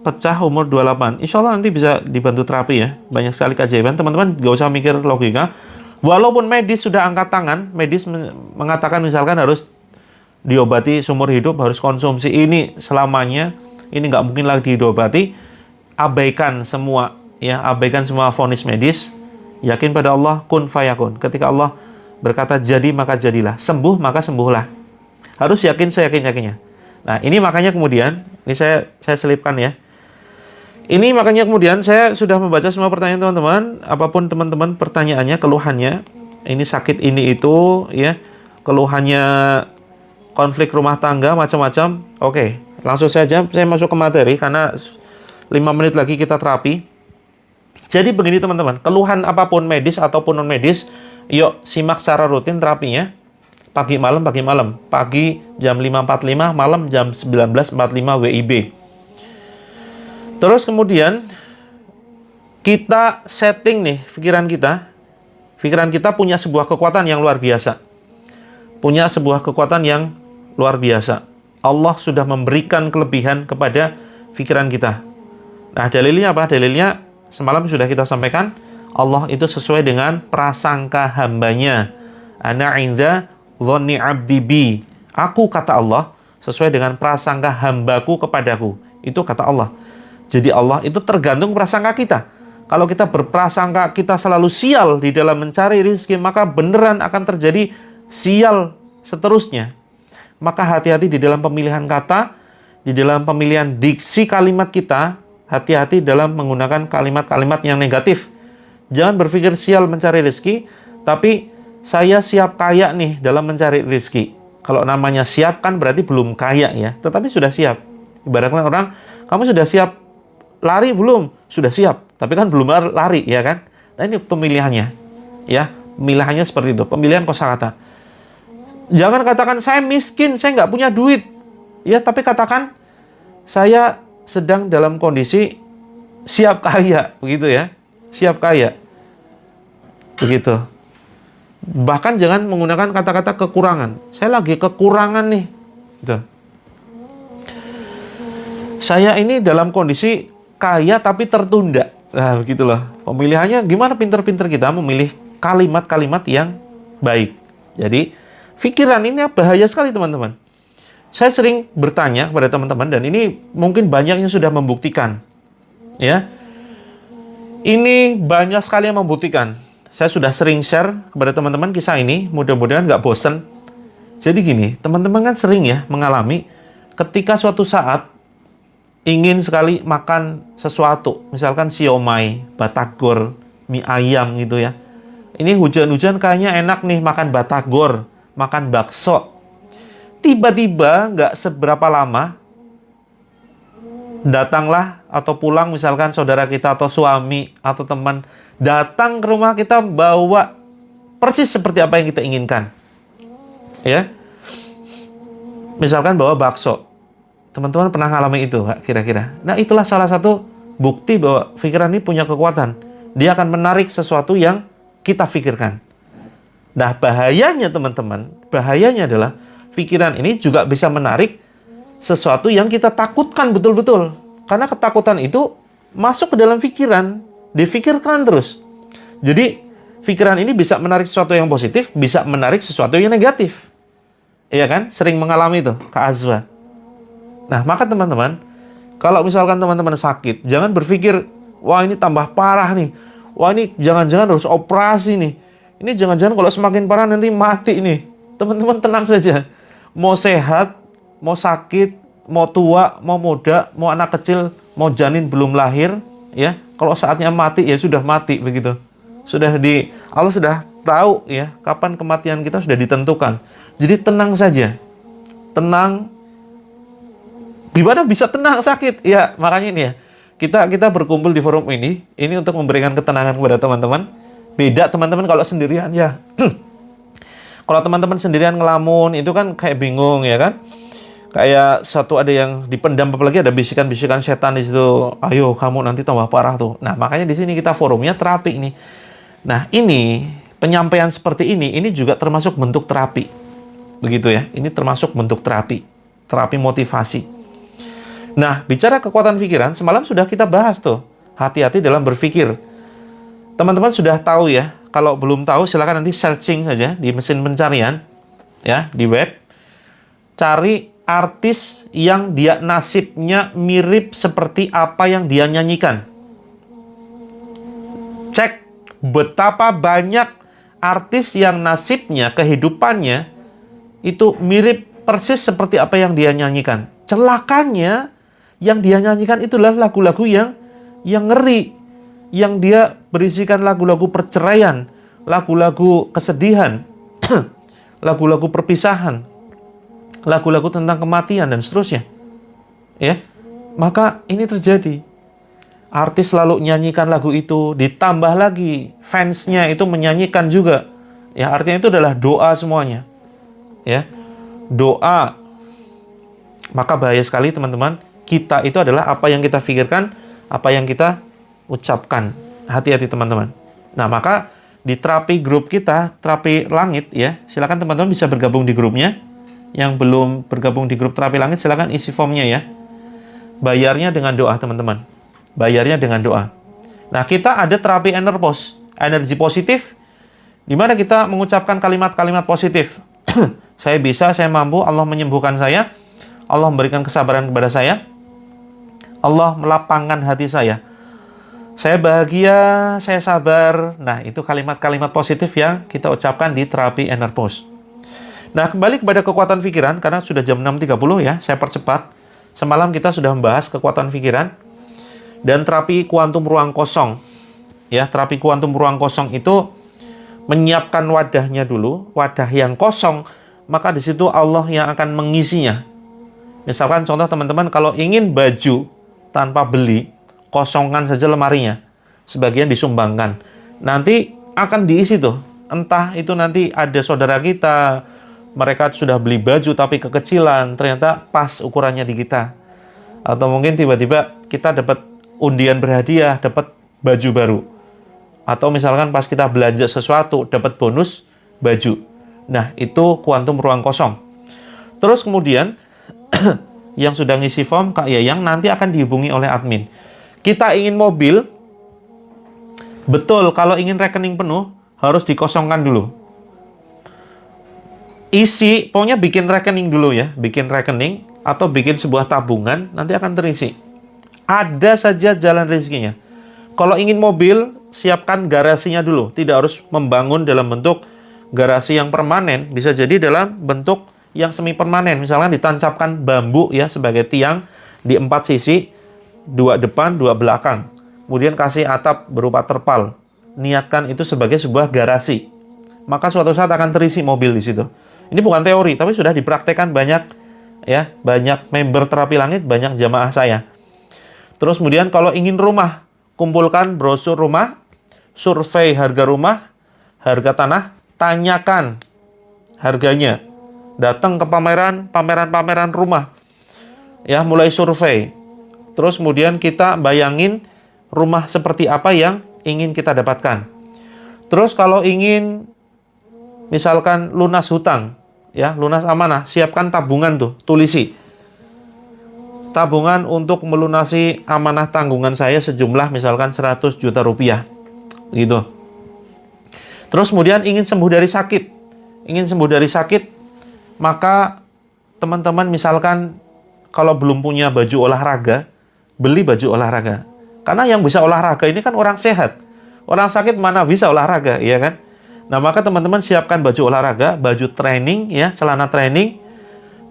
pecah umur 28. Insya Allah nanti bisa dibantu terapi ya. Banyak sekali keajaiban. Teman-teman gak usah mikir logika. Walaupun medis sudah angkat tangan, medis mengatakan misalkan harus diobati seumur hidup, harus konsumsi ini selamanya, ini nggak mungkin lagi diobati, abaikan semua, ya, abaikan semua vonis medis, yakin pada Allah, kun fayakun. Ketika Allah berkata jadi maka jadilah, sembuh maka sembuhlah. Harus yakin seyakin-yakinnya. Nah, ini makanya kemudian, ini saya selipkan ya. Ini makanya kemudian saya sudah membaca semua pertanyaan teman-teman. Apapun teman-teman pertanyaannya, keluhannya, ini sakit ini itu, ya, keluhannya konflik rumah tangga macam-macam. Oke, langsung saja saya masuk ke materi karena 5 menit lagi kita terapi. Jadi begini teman-teman, keluhan apapun medis ataupun non medis, yuk simak secara rutin terapinya. Pagi malam, pagi malam. Pagi jam 5.45, malam jam 19.45 WIB. Terus kemudian kita setting nih pikiran kita. Pikiran kita punya sebuah kekuatan yang luar biasa. Punya sebuah kekuatan yang luar biasa. Allah sudah memberikan kelebihan kepada pikiran kita. Nah, dalilnya apa? Dalilnya semalam sudah kita sampaikan. Allah itu sesuai dengan prasangka hambanya. Ana inda dhanni abdi bi. Aku, kata Allah, sesuai dengan prasangka hambaku kepadaku. Itu kata Allah. Jadi Allah itu tergantung prasangka kita. Kalau kita berprasangka kita selalu sial di dalam mencari rezeki, maka beneran akan terjadi sial seterusnya. Maka hati-hati di dalam pemilihan kata, di dalam pemilihan diksi kalimat kita, hati-hati dalam menggunakan kalimat-kalimat yang negatif. Jangan berpikir sial mencari rezeki, tapi saya siap kaya nih dalam mencari rezeki. Kalau namanya siap kan berarti belum kaya ya, tetapi sudah siap. Ibaratnya orang, kamu sudah siap lari belum? Sudah siap, tapi kan belum lari, ya kan? Nah, ini pemilihannya, ya. Pemilihannya seperti itu, pemilihan kosakata. Jangan katakan saya miskin, saya nggak punya duit. Ya, tapi katakan saya sedang dalam kondisi siap kaya, begitu ya. Siap kaya. Begitu. Bahkan jangan menggunakan kata-kata kekurangan. Saya lagi kekurangan nih. Gitu. Saya ini dalam kondisi kaya tapi tertunda. Nah, begitulah. Pemilihannya gimana pinter-pinter kita memilih kalimat-kalimat yang baik. Jadi, pikiran ini bahaya sekali, teman-teman. Saya sering bertanya kepada teman-teman, dan ini mungkin banyak yang sudah membuktikan. Ya. Ini banyak sekali yang membuktikan. Saya sudah sering share kepada teman-teman kisah ini, mudah-mudahan nggak bosen. Jadi gini, teman-teman kan sering ya mengalami ketika suatu saat ingin sekali makan sesuatu, misalkan siomay, batagor, mie ayam gitu ya. Ini hujan-hujan kayaknya enak nih makan batagor, makan bakso. Tiba-tiba nggak seberapa lama, datanglah atau pulang misalkan saudara kita atau suami atau teman datang ke rumah kita bawa persis seperti apa yang kita inginkan. Ya. Misalkan bawa bakso. Teman-teman pernah ngalami itu, kira-kira? Nah, itulah salah satu bukti bahwa pikiran ini punya kekuatan. Dia akan menarik sesuatu yang kita pikirkan. Nah, bahayanya teman-teman, bahayanya adalah pikiran ini juga bisa menarik sesuatu yang kita takutkan betul-betul. Karena ketakutan itu masuk ke dalam pikiran, difikirkan terus. Jadi, pikiran ini bisa menarik sesuatu yang positif, bisa menarik sesuatu yang negatif. Iya kan? Sering mengalami itu, Kak Azwa. Nah, maka teman-teman, kalau misalkan teman-teman sakit, jangan berpikir, wah ini tambah parah nih. Wah ini jangan-jangan harus operasi nih. Ini jangan-jangan kalau semakin parah nanti mati nih. Teman-teman tenang saja. Mau sehat, mau sakit, mau tua, mau muda, mau anak kecil, mau janin belum lahir, ya. Kalau saatnya mati, ya sudah mati begitu. Allah sudah tahu ya, kapan kematian kita sudah ditentukan. Jadi tenang saja. Tenang. Gimana bisa tenang sakit? Ya, makanya ini ya. Kita berkumpul di forum ini untuk memberikan ketenangan kepada teman-teman. Beda teman-teman kalau sendirian ya. Kalau teman-teman sendirian ngelamun itu kan kayak bingung ya kan? Kayak satu ada yang dipendam, apalagi ada bisikan-bisikan setan di situ. Ayo kamu nanti tambah parah tuh. Nah, makanya di sini kita forumnya terapi ini. Nah, ini penyampaian seperti ini juga termasuk bentuk terapi. Begitu ya. Ini termasuk bentuk terapi. Terapi motivasi. Nah, bicara kekuatan pikiran, semalam sudah kita bahas tuh. Hati-hati dalam berpikir. Teman-teman sudah tahu ya. Kalau belum tahu, silakan nanti searching saja di mesin pencarian. Ya, di web. Cari artis yang dia nasibnya mirip seperti apa yang dia nyanyikan. Cek betapa banyak artis yang nasibnya, kehidupannya, itu mirip persis seperti apa yang dia nyanyikan. Celakanya, yang dia nyanyikan itulah lagu-lagu yang ngeri, yang dia berisikan lagu-lagu perceraian, lagu-lagu kesedihan, lagu-lagu perpisahan, lagu-lagu tentang kematian dan seterusnya. Ya, maka ini terjadi. Artis selalu nyanyikan lagu itu, ditambah lagi fansnya itu menyanyikan juga. Ya, artinya itu adalah doa semuanya. ya, doa. Maka bahaya sekali teman-teman. Kita itu adalah apa yang kita pikirkan, apa yang kita ucapkan. Hati-hati teman-teman. Nah, maka di terapi grup kita, terapi langit ya, silakan teman-teman bisa bergabung di grupnya. Yang belum bergabung di grup terapi langit, silakan isi formnya ya. Bayarnya dengan doa teman-teman. Bayarnya dengan doa. Nah, kita ada terapi Enerpos, energi positif, di mana kita mengucapkan kalimat-kalimat positif. Saya bisa, saya mampu, Allah menyembuhkan saya, Allah memberikan kesabaran kepada saya, Allah melapangkan hati saya bahagia, saya sabar. Nah, itu kalimat-kalimat positif yang kita ucapkan di terapi Enerpos. Nah, kembali kepada kekuatan pikiran, karena sudah jam 6.30 ya, saya percepat. Semalam kita sudah membahas kekuatan pikiran dan terapi kuantum ruang kosong. Ya, terapi kuantum ruang kosong itu menyiapkan wadahnya dulu, wadah yang kosong, maka di situ Allah yang akan mengisinya. Misalkan contoh teman-teman, kalau ingin baju tanpa beli, kosongkan saja lemarinya. Sebagian disumbangkan. Nanti akan diisi tuh. Entah itu nanti ada saudara kita, mereka sudah beli baju tapi kekecilan, ternyata pas ukurannya di kita. Atau mungkin tiba-tiba kita dapat undian berhadiah, dapat baju baru. Atau misalkan pas kita belanja sesuatu, dapat bonus baju. Nah, itu kuantum ruang kosong. Terus kemudian, yang sudah ngisi form, Kak Yayang, nanti akan dihubungi oleh admin. Kita ingin mobil, betul, kalau ingin rekening penuh, harus dikosongkan dulu. Isi, pokoknya bikin rekening dulu ya, bikin rekening, atau bikin sebuah tabungan, nanti akan terisi. Ada saja jalan rezekinya. Kalau ingin mobil, siapkan garasinya dulu. Tidak harus membangun dalam bentuk garasi yang permanen, bisa jadi dalam bentuk yang semi permanen, misalkan ditancapkan bambu ya sebagai tiang di 4 sisi, 2 depan, 2 belakang. Kemudian kasih atap berupa terpal. Niatkan itu sebagai sebuah garasi. Maka suatu saat akan terisi mobil di situ. Ini bukan teori, tapi sudah dipraktekkan banyak ya, banyak member terapi langit, banyak jamaah saya. Terus kemudian kalau ingin rumah, kumpulkan brosur rumah, survei harga rumah, harga tanah, tanyakan harganya. Datang ke pameran rumah. Ya, mulai survei. Terus kemudian kita bayangin rumah seperti apa yang ingin kita dapatkan. Terus kalau ingin misalkan lunas hutang, ya, lunas amanah, siapkan tabungan tuh, tulisi. Tabungan untuk melunasi amanah tanggungan saya sejumlah misalkan 100 juta rupiah. Gitu. Terus kemudian ingin sembuh dari sakit. Ingin sembuh dari sakit, maka teman-teman misalkan kalau belum punya baju olahraga, beli baju olahraga. Karena yang bisa olahraga ini kan orang sehat. Orang sakit mana bisa olahraga, ya kan? Nah, maka teman-teman siapkan baju olahraga, baju training, ya, celana training.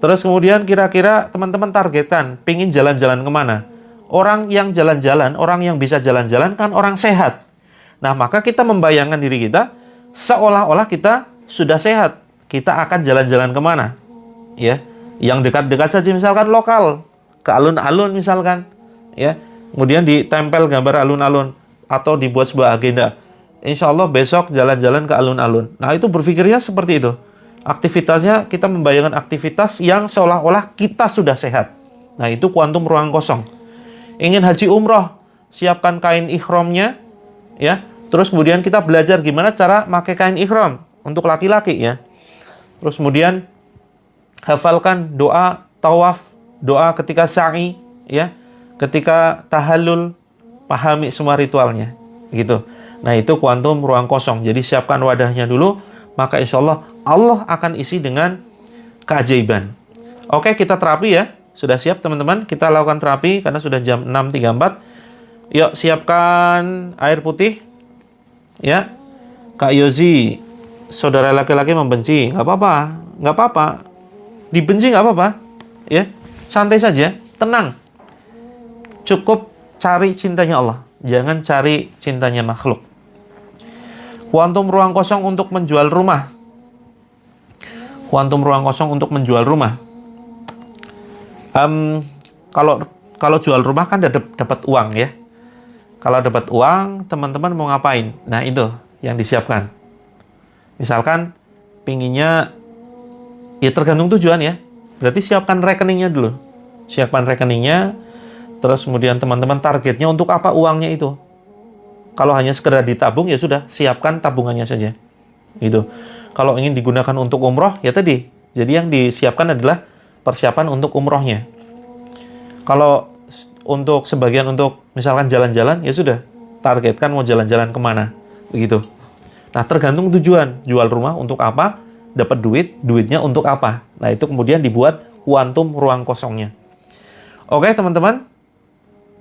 Terus kemudian kira-kira teman-teman targetkan, pingin jalan-jalan kemana? Orang yang jalan-jalan, orang yang bisa jalan-jalan kan orang sehat. Nah, maka kita membayangkan diri kita seolah-olah kita sudah sehat. Kita akan jalan-jalan kemana? Ya, yang dekat-dekat saja, misalkan lokal, ke alun-alun misalkan, ya. Kemudian ditempel gambar alun-alun atau dibuat sebuah agenda. Insya Allah besok jalan-jalan ke alun-alun. Nah, itu berpikirnya seperti itu. Aktivitasnya kita membayangkan aktivitas yang seolah-olah kita sudah sehat. Nah, itu kuantum ruang kosong. Ingin haji umroh, siapkan kain ikhramnya, ya. Terus kemudian kita belajar gimana cara pakai kain ihram untuk laki-laki, ya. Terus kemudian hafalkan doa tawaf, doa ketika sa'i, ya, ketika tahallul, pahami semua ritualnya, gitu. Nah, itu kuantum ruang kosong. Jadi siapkan wadahnya dulu, maka insya Allah Allah akan isi dengan keajaiban. Oke, kita terapi ya. Sudah siap teman-teman? Kita lakukan terapi karena sudah jam 6.34. Yuk, siapkan air putih. Ya, Kak Yozi, saudara laki-laki membenci, nggak apa-apa, dibenci nggak apa-apa, ya, santai saja, tenang, cukup cari cintanya Allah, jangan cari cintanya makhluk. Kuantum ruang kosong untuk menjual rumah, kuantum ruang kosong untuk menjual rumah. Kalau jual rumah kan dapat uang ya. Kalau dapat uang, teman-teman mau ngapain? Nah, itu yang disiapkan. Misalkan pinginnya Ya tergantung tujuan ya. Berarti siapkan rekeningnya dulu. Siapkan rekeningnya, terus kemudian teman-teman targetnya untuk apa uangnya itu. Kalau hanya sekedar ditabung, ya sudah, siapkan tabungannya saja. Gitu. Kalau ingin digunakan untuk umroh, ya tadi. Jadi yang disiapkan adalah persiapan untuk umrohnya. Kalau untuk sebagian untuk misalkan jalan-jalan, ya sudah, targetkan mau jalan-jalan kemana. Begitu. Nah, tergantung tujuan. Jual rumah untuk apa, dapat duit, duitnya untuk apa. Nah, itu kemudian dibuat kuantum ruang kosongnya. Oke, teman-teman.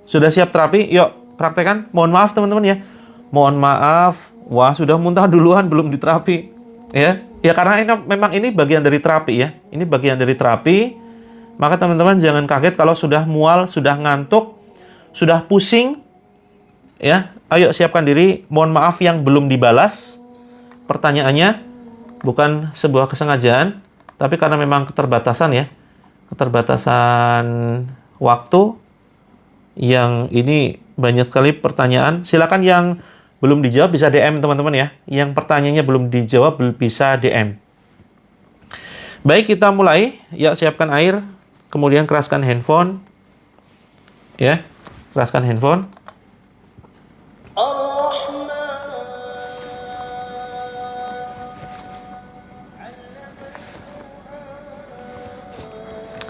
Sudah siap terapi? Yuk, praktekan. Mohon maaf, teman-teman ya. Mohon maaf. Wah, sudah muntah duluan, belum diterapi. Ya, karena memang ini bagian dari terapi ya. Ini bagian dari terapi. Maka teman-teman jangan kaget kalau sudah mual, sudah ngantuk, sudah pusing. Ya, ayo siapkan diri. Mohon maaf yang belum dibalas pertanyaannya. Bukan sebuah kesengajaan, tapi karena memang keterbatasan ya. Keterbatasan waktu yang ini banyak sekali pertanyaan. Silakan yang belum dijawab bisa DM teman-teman ya. Yang pertanyaannya belum dijawab bisa DM. Baik, kita mulai. Ya, siapkan air, kemudian keraskan handphone. Ya, keraskan handphone.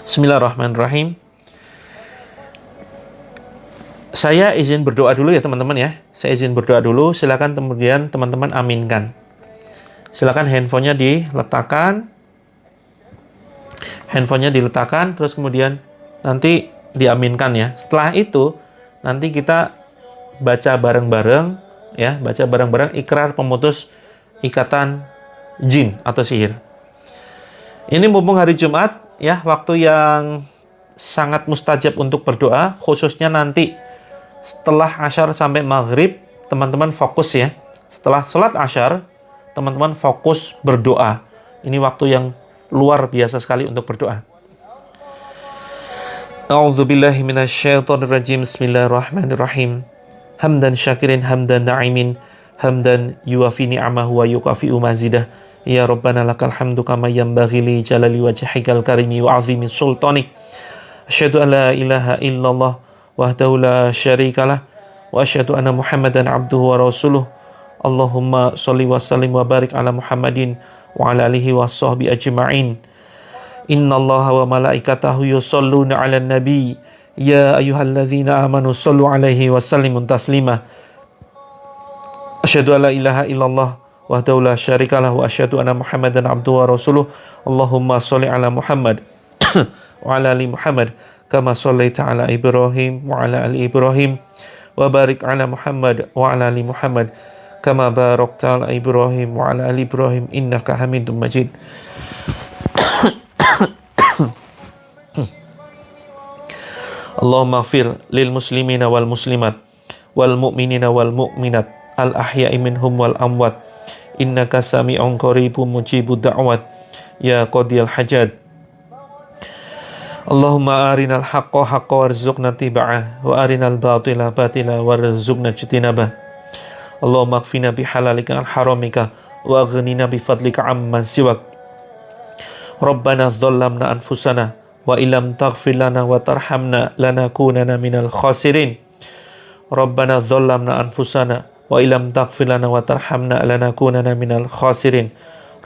Bismillahirrahmanirrahim. Saya izin berdoa dulu ya teman-teman ya. Saya izin berdoa dulu, silakan kemudian teman-teman aminkan. Silakan handphonenya diletakkan. Handphonenya diletakkan, terus kemudian nanti diaminkan ya. Setelah itu, nanti kita baca bareng-bareng ya. Baca bareng-bareng ikrar pemutus ikatan jin atau sihir. Ini mumpung hari Jumat ya, waktu yang sangat mustajab untuk berdoa, khususnya nanti setelah asyar sampai maghrib, teman-teman fokus ya. Setelah sholat asyar, teman-teman fokus berdoa. Ini waktu yang luar biasa sekali untuk berdoa. A'udzubillahi minasyaitonirrajim. Bismillahirrahmanirrahim. Hamdan syakirin, hamdan na'imin, hamdan yuwafi ni'amahu wa yukafi'u mazidah. Ya Rabbana lakal hamdu kama yanbaghi li jalali wajhikal karimi wa azimi sultanik. Asyhadu an la ilaha illallah wahdahu la syarikalah wa asyhadu anna Muhammadan abduhu wa rasuluh. Allahumma shalli wa sallim wa barik ala Muhammadin wa ala alihi wa sahbihi ajma'in. Innallaha wa malaikatahu yusholluna 'alan nabi ya ayyuhalladzina amanu shallu 'alaihi wa sallimu taslima. Asyhadu an la ilaha illallah wahdahu la syarikalah wa asyhadu anna Muhammadan abduhu wa rasuluh. Allahumma shalli ala Muhammad wa ala ali Muhammad kama shallaita ala Ibrahim wa ala ali Ibrahim wa barik ala Muhammad wa ala ali Muhammad kama barakta ala Ibrahim wa ala ali Ibrahim innaka Hamidum Majid. Allahumma ighfir lil muslimina wal muslimat wal mu'minina wal mu'minat al ahya'i minhum wal amwat innaka sami'un qaribun mujibud da'wat ya qadiyal hajat. Allahumma arinal haqqa haqqa warzuqna tiba'ah wa arinal batila batila warzuqna ijtinabah. Allahumma kfina bihalalika an haramika wa aghnina bifadlika amman siwak. Rabbana dhallamna anfusana wa illam taghfir lana wa tarhamna lanakunanna minal khasirin. Rabbana dhallamna anfusana wa illam taghfir lana wa tarhamna lanakunanna minal khasirin.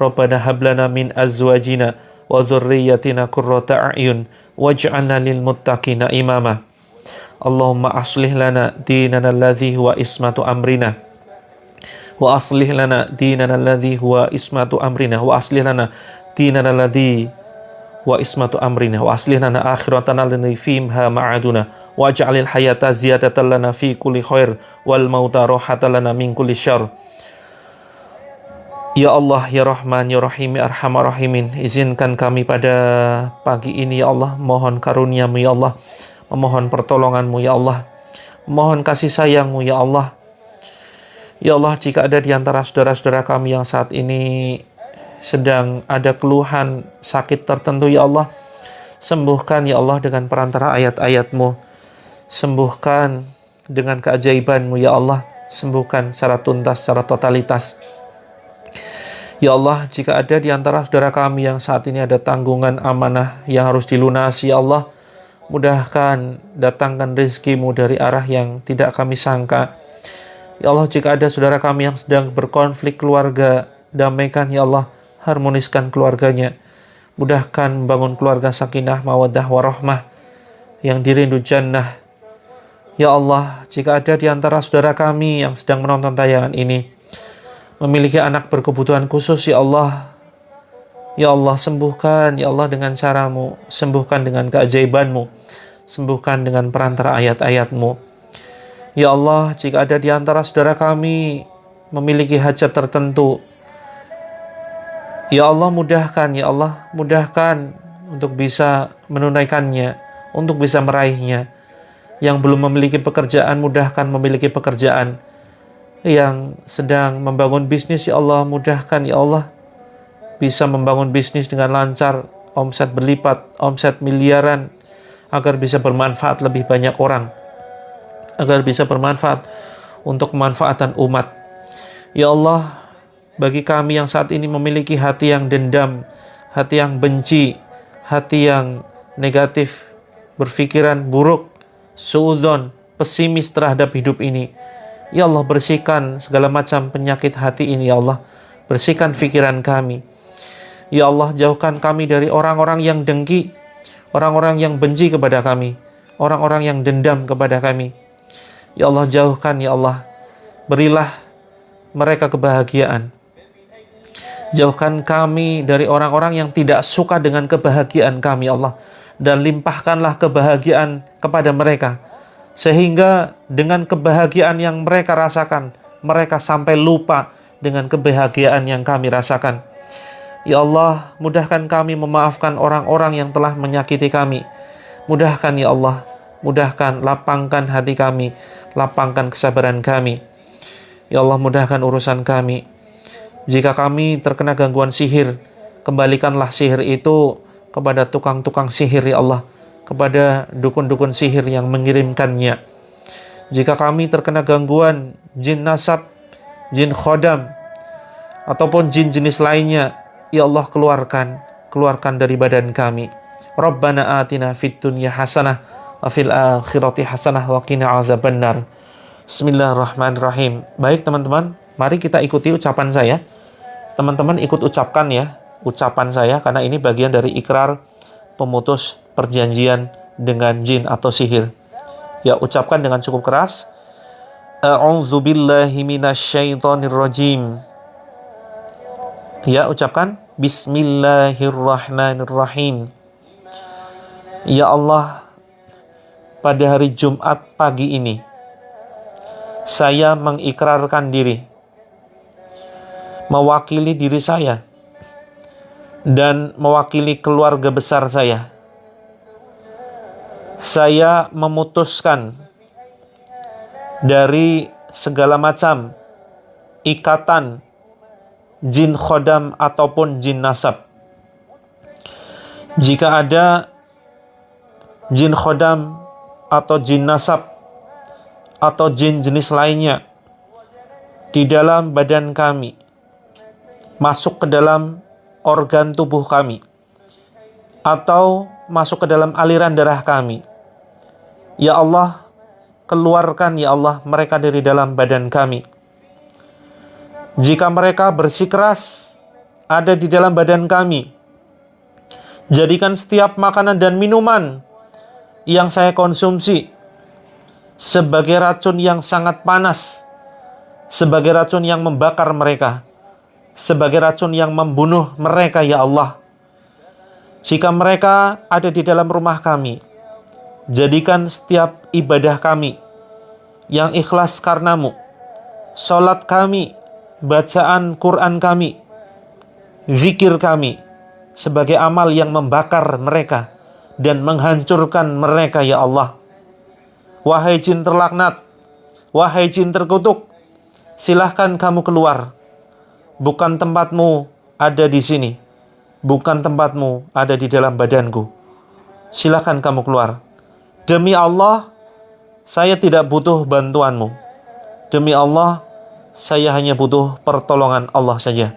Rabbana hab lana min azwajina wa dhurriyyatina qurrata a'yun waj'alna lil muttaqina imama. Allahumma aslih lana dinana alladhi huwa ismatu amrina wa aslih lana dinana alladhi huwa ismatu amrina wa aslih lana dinana alladhi wa ismatu amrina wa aslih lana akhiratana allati fiha ma'aduna waj'alil hayata ziyadatan lana fi kulli khair wal mauta rahatan lana min kulli syarr. Ya Allah, Ya Rahman, Ya Rahim, Ya Arhamar Rahimin, izinkan kami pada pagi ini, Ya Allah, mohon karunia-Mu, Ya Allah, memohon pertolongan-Mu, Ya Allah, mohon kasih sayang-Mu, Ya Allah. Ya Allah, jika ada di antara saudara-saudara kami yang saat ini sedang ada keluhan sakit tertentu, Ya Allah, sembuhkan, Ya Allah, dengan perantara ayat-ayat-Mu, sembuhkan dengan keajaiban-Mu, Ya Allah, sembuhkan secara tuntas, secara totalitas. Ya Allah, jika ada di antara saudara kami yang saat ini ada tanggungan amanah yang harus dilunasi, ya Allah, mudahkan, datangkan rezeki-Mu dari arah yang tidak kami sangka. Ya Allah, jika ada saudara kami yang sedang berkonflik keluarga, damaikan, ya Allah, harmoniskan keluarganya. Mudahkan membangun keluarga sakinah, mawaddah, warahmah, yang dirindu jannah. Ya Allah, jika ada di antara saudara kami yang sedang menonton tayangan ini, memiliki anak berkebutuhan khusus, ya Allah, sembuhkan, ya Allah, dengan cara-Mu, sembuhkan dengan keajaiban-Mu, sembuhkan dengan perantara ayat-ayat-Mu. Ya Allah, jika ada di antara saudara kami memiliki hajat tertentu, ya Allah, mudahkan, ya Allah, mudahkan untuk bisa menunaikannya, untuk bisa meraihnya. Yang belum memiliki pekerjaan, mudahkan memiliki pekerjaan. Yang sedang membangun bisnis, ya Allah, mudahkan, ya Allah, bisa membangun bisnis dengan lancar, omset berlipat, omset miliaran, agar bisa bermanfaat lebih banyak orang, agar bisa bermanfaat untuk kemanfaatan umat. Ya Allah, bagi kami yang saat ini memiliki hati yang dendam, hati yang benci, hati yang negatif, berpikiran buruk, suudzon, pesimis terhadap hidup ini, ya Allah, bersihkan segala macam penyakit hati ini, ya Allah. Bersihkan pikiran kami. Ya Allah, jauhkan kami dari orang-orang yang dengki, orang-orang yang benci kepada kami, orang-orang yang dendam kepada kami. Ya Allah, jauhkan, ya Allah. Berilah mereka kebahagiaan. Jauhkan kami dari orang-orang yang tidak suka dengan kebahagiaan kami, ya Allah. Dan limpahkanlah kebahagiaan kepada mereka, sehingga dengan kebahagiaan yang mereka rasakan, mereka sampai lupa dengan kebahagiaan yang kami rasakan. Ya Allah, mudahkan kami memaafkan orang-orang yang telah menyakiti kami. Mudahkan, ya Allah, mudahkan, lapangkan hati kami, lapangkan kesabaran kami. Ya Allah, mudahkan urusan kami. Jika kami terkena gangguan sihir, kembalikanlah sihir itu kepada tukang-tukang sihir, ya Allah, kepada dukun-dukun sihir yang mengirimkannya. Jika kami terkena gangguan jin nasab, jin khodam, ataupun jin jenis lainnya, ya Allah, keluarkan dari badan kami. Rabbana atina fid dunya hasanah wa fil akhirati hasanah wa qina azabannar. Bismillahirrahmanirrahim. Baik teman-teman, mari kita ikuti ucapan saya. Teman-teman ikut ucapkan ya ucapan saya, karena ini bagian dari ikrar pemutus perjanjian dengan jin atau sihir. Ya, ucapkan dengan cukup keras. A'udzubillahi minasyaitonirrajim. Ya, ucapkan. Bismillahirrahmanirrahim. Ya Allah, pada hari Jumat pagi ini, saya mengikrarkan diri, mewakili diri saya, dan mewakili keluarga besar saya. Saya memutuskan dari segala macam ikatan jin khodam ataupun jin nasab. Jika ada jin khodam atau jin nasab atau jin jenis lainnya di dalam badan kami, masuk ke dalam organ tubuh kami, atau masuk ke dalam aliran darah kami, ya Allah, keluarkan, ya Allah, mereka dari dalam badan kami. Jika mereka bersikeras ada di dalam badan kami, jadikan setiap makanan dan minuman yang saya konsumsi sebagai racun yang sangat panas, sebagai racun yang membakar mereka, sebagai racun yang membunuh mereka, ya Allah. Jika mereka ada di dalam rumah kami, jadikan setiap ibadah kami yang ikhlas karena-Mu, salat kami, bacaan Quran kami, zikir kami, sebagai amal yang membakar mereka dan menghancurkan mereka, ya Allah. Wahai jin terlaknat, wahai jin terkutuk, silahkan kamu keluar. Bukan tempatmu ada di sini. Bukan tempatmu ada di dalam badanku. Silahkan kamu keluar. Demi Allah, saya tidak butuh bantuanmu. Demi Allah, saya hanya butuh pertolongan Allah saja.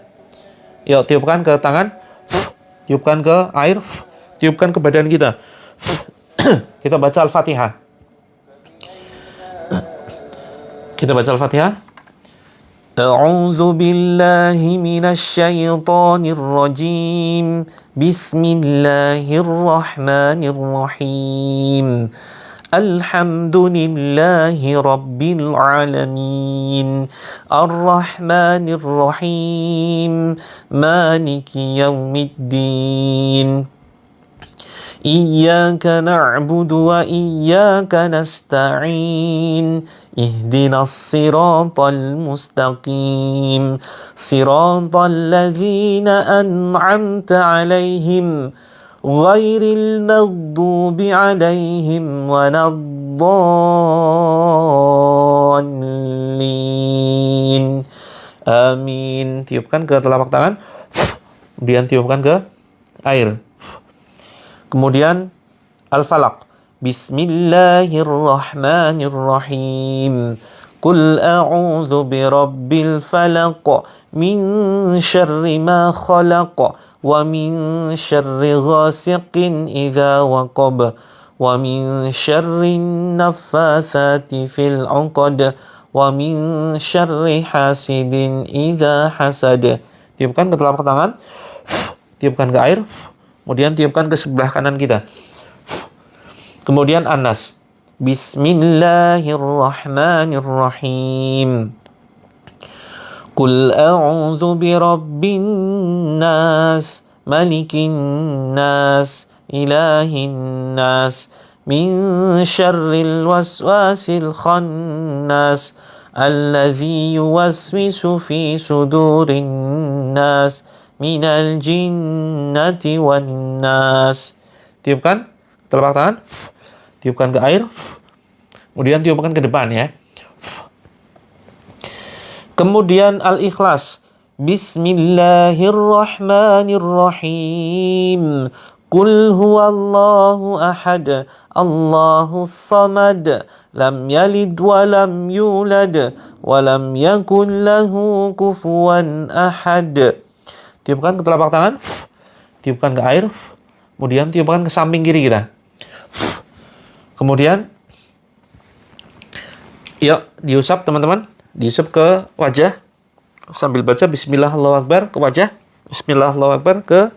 Yuk, tiupkan ke tangan. Tiupkan ke air. Tiupkan ke badan kita. Kita baca Al-Fatihah. Kita baca Al-Fatihah. A'udzu billahi minasyaitonir rajim. Bismillahirrahmanirrahim. Alhamdulillahi rabbil alamin. Ar-Rahmanir Rahim. Maliki yaumiddin. Iyyaka na'budu wa iyyaka nasta'in. Ihdinas siratal mustaqim. Siratal ladzina an'amta 'alaihim ghairil maghdubi 'alaihim waladdallin. Amin. Tiupkan ke telapak tangan. Kemudian tiupkan ke air. Kemudian Al-Falaq. Bismillahirrahmanirrahim. Qul a'udzu birabbil falaq min syarri ma khalaq wa min syarri ghasiqin idza waqab wa min syarri naffatsati fil 'uqad wa min syarri hasidin idza hasad. Tiupkan ke telapak tangan. Tiupkan ke air. Kemudian tiupkan ke sebelah kanan kita. Kemudian An-Nas. Bismillahirrahmanirrahim. Qul a'udzu birabbin nas, malikin nas, ilahin nas, min syarril waswasil khannas, alladzi yuwaswisu fi sudurin nas, minal jinnati wan nas. Tiupkan telapak tangan. Tiupkan ke air. Kemudian tiupkan ke depan ya. Kemudian Al-Ikhlas. Bismillahirrahmanirrahim. Qul huwallahu ahad. Allahus samad. Lam yalid wa lam yulad. Wa lam yakun lahu kufuwan ahad. Tiupkan ke telapak tangan. Tiupkan ke air. Kemudian tiupkan ke samping kiri kita. Kemudian yuk diusap teman-teman. Diusap ke wajah. Sambil baca Bismillah Allahu Akbar ke wajah. Bismillah Allahu Akbar ke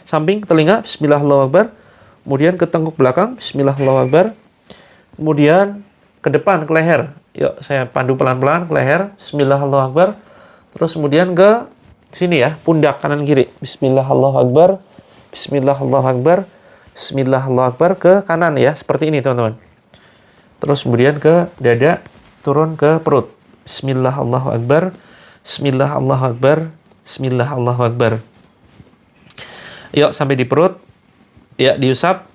samping telinga. Bismillah Allahu Akbar. Kemudian ke tengkuk belakang. Bismillah Allahu Akbar. Kemudian ke depan ke leher. Yuk saya pandu pelan-pelan ke leher. Bismillah Allahu Akbar. Terus kemudian ke sini ya, pundak kanan kiri. Bismillah Allahu Akbar. Bismillah Allahu Akbar. Bismillah Allahu Akbar ke kanan ya, seperti ini teman-teman. Terus kemudian ke dada, turun ke perut. Bismillah Allahu Akbar. Bismillah Allahu Akbar. Bismillah Allahu Akbar. Yuk sampai di perut. Ya, diusap.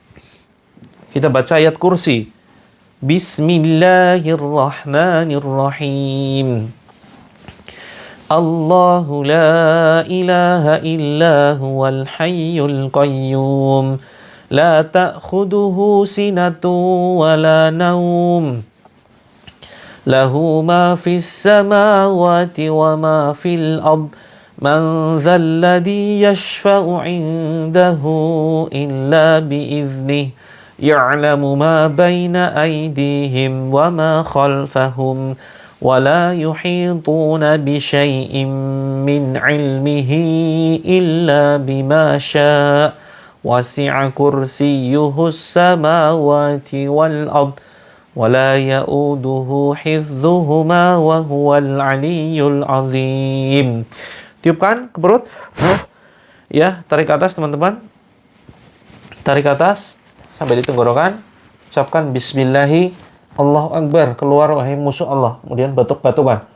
Kita baca ayat kursi. Bismillahirrahmanirrahim. Allahu la ilaha illa huwal hayyul qayyum. La ta'khuduhu sinatun wa la naum. Lahu ma fis samawati wa ma fil ard. Man dhal ladhi yashfa'u 'indahu illa bi'idhnih. Ya'lamu ma bayna aydihim wa ma khalfahum. Wa la yuhituna bi syai'in min 'ilmihi illa bima syaa'. Wasi'a kursiyyuhus samawati wal ard. Wa la ya'uduhu hifdhuhuma wa huwal 'aliyyul 'azim. Tiupkan ke perut. Ya, tarik ke atas teman-teman. Tarik ke atas sampai di tenggorokan. Ucapkan bismillahi Allahu Akbar. Keluar wahai musuh Allah. Kemudian batuk-batukan.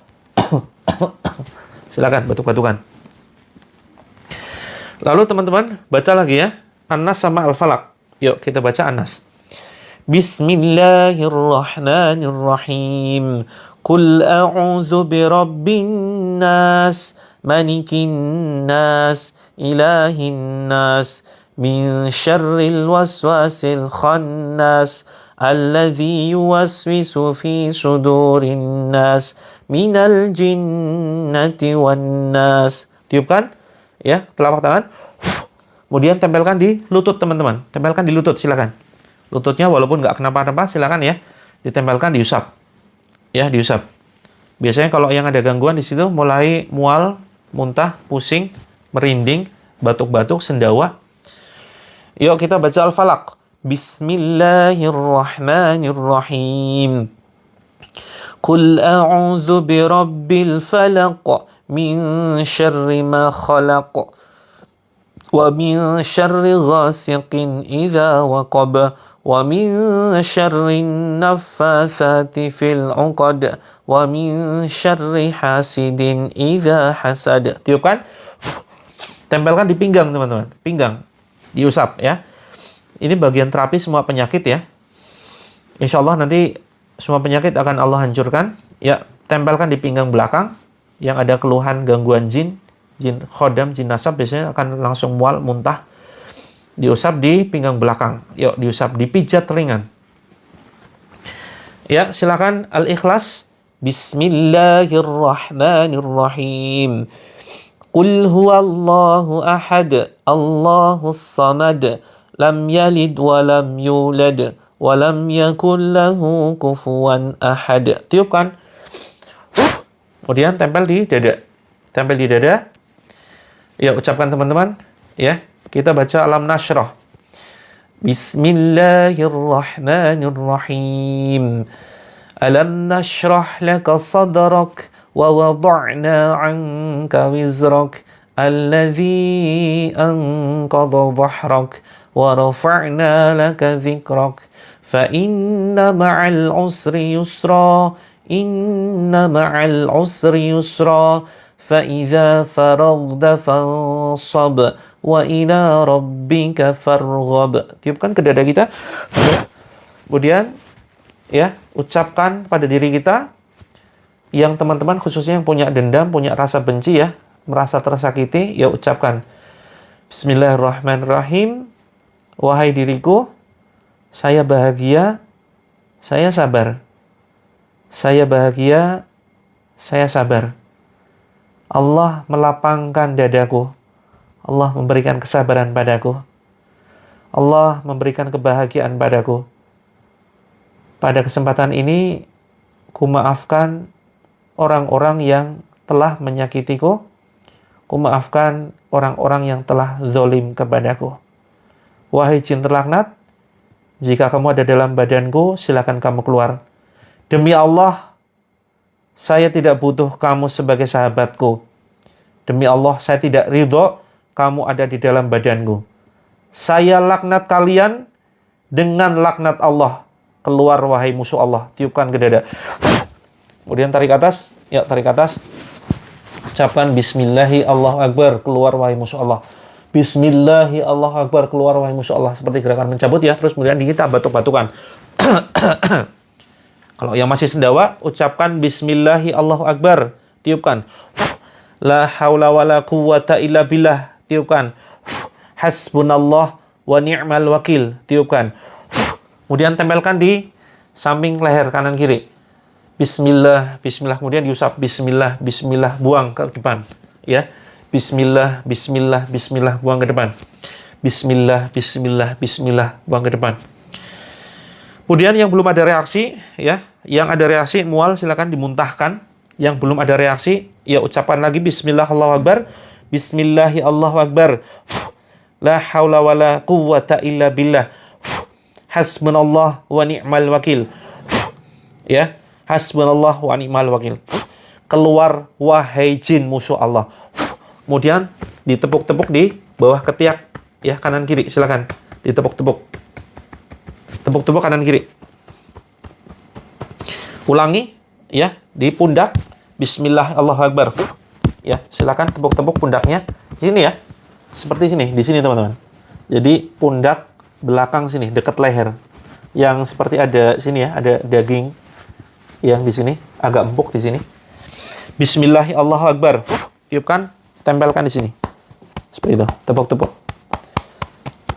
Silakan batuk-batukan. Lalu teman-teman baca lagi ya. An-Nas sama Al-Falaq. Yuk kita baca An-Nas. Bismillahirrahmanirrahim. Qul a'udzu birabbin nas, malikin nas, ilahin nas, min syarril waswasil khannas, alladzi yuwaswisu fi sudurin nas, minal jinnati wan nas. Tiupkan ya, telapak tangan. Kemudian tempelkan di lutut teman-teman. Tempelkan di lutut, silakan. Lututnya walaupun nggak kenapa-napa, silakan ya. Ditempelkan, diusap. Ya, diusap. Biasanya kalau yang ada gangguan di situ mulai mual, muntah, pusing, merinding, batuk-batuk, sendawa. Yuk kita baca Al-Falaq. Bismillahirrahmanirrahim. Qul a'udzu birabbil falaq min syarri ma khalaq. ومن شر غاسق إذا وقب ومن شر النفاثات في العقد ومن شر حاسد إذا حسد. Tiupkan, tempelkan di pinggang teman-teman, pinggang, diusap ya. Ini bagian terapi semua penyakit ya. Insya Allah nanti semua penyakit akan Allah hancurkan. Ya, tempelkan di pinggang belakang yang ada keluhan gangguan jin khodam, jin nasab biasanya akan langsung mual, muntah. Diusap di pinggang belakang. Yuk, diusap, dipijat ringan. Ya, silakan Al-Ikhlas. Bismillahirrahmanirrahim. Qul huwallahu ahad, Allahus samad, lam yalid wa lam yulad, wa lam yakul lahu kufuwan ahad. Tiupkan. Kemudian tempel di dada. Tempel di dada. Ya, ucapkan teman-teman. Ya, kita baca Alam Nashrah. Bismillahirrahmanirrahim. Alam nashrah laka sadrak wa wada'na 'anka wizrak alladhi anqadha dhahrak wa rafa'na laka dhikrak fa inna ma'al usri yusra inna ma'al usri yusra فَإِذَا فَرَغْتَ فَانصَبْ وَإِلَى رَبِّكَ فَارْغَبْ. Tiupkan ke dada kita. Kemudian ya, ucapkan pada diri kita, yang teman-teman khususnya yang punya dendam, punya rasa benci ya, merasa tersakiti, ya ucapkan Bismillahirrahmanirrahim. Wahai diriku, saya bahagia, saya sabar. Saya bahagia, saya sabar. Allah melapangkan dadaku. Allah memberikan kesabaran padaku. Allah memberikan kebahagiaan padaku. Pada kesempatan ini, ku maafkan orang-orang yang telah menyakitiku. Ku maafkan orang-orang yang telah zalim kepadaku. Wahai jin terlaknat, jika kamu ada dalam badanku, silakan kamu keluar. Demi Allah, saya tidak butuh kamu sebagai sahabatku. Demi Allah, saya tidak ridho kamu ada di dalam badanku. Saya laknat kalian dengan laknat Allah. Keluar wahai musuh Allah. Tiupkan ke dada. Kemudian tarik atas. Ya, tarik atas. Ucapkan Bismillahi Allahu Akbar. Keluar wahai musuh Allah. Bismillahi Allahu Akbar. Keluar wahai musuh Allah. Seperti gerakan mencabut ya. Terus kemudian kita batuk-batukan. Kalau yang masih sendawa, ucapkan Bismillahi Allahu Akbar. Tiupkan. La haula wa la quwwata illa billah. Tiupkan. Hasbunallah wa ni'mal wakil. Tiupkan. Kemudian tempelkan di samping leher kanan kiri. Bismillah, bismillah. Kemudian diusap. Bismillah, bismillah. Buang ke depan. Ya. Bismillah, bismillah, bismillah. Buang ke depan. Bismillah, bismillah, bismillah. Buang ke depan. Kemudian yang belum ada reaksi, ya, yang ada reaksi mual silakan dimuntahkan. Yang belum ada reaksi, ya ucapan lagi Bismillah Allahu Akbar. Bismillahi Allahu Akbar. La haula wa la quwwata illa billah. Hasbunallah wa ni'mal wakil. Ya, hasbunallah wa ni'mal wakil. Keluar wahai jin musuh Allah. Kemudian ditepuk-tepuk di bawah ketiak, ya, kanan kiri, silakan. Ditepuk-tepuk. Tepuk-tepuk kanan kiri. Ulangi ya, di pundak. Bismillah Allahu Akbar. Ya, silakan tepuk-tepuk pundaknya. Sini ya. Seperti sini, di sini teman-teman. Jadi pundak belakang sini, dekat leher. Yang seperti ada sini ya, ada daging yang di sini, agak empuk di sini. Bismillah Allahu Akbar. Tiupkan, tempelkan di sini. Seperti itu, tepuk-tepuk.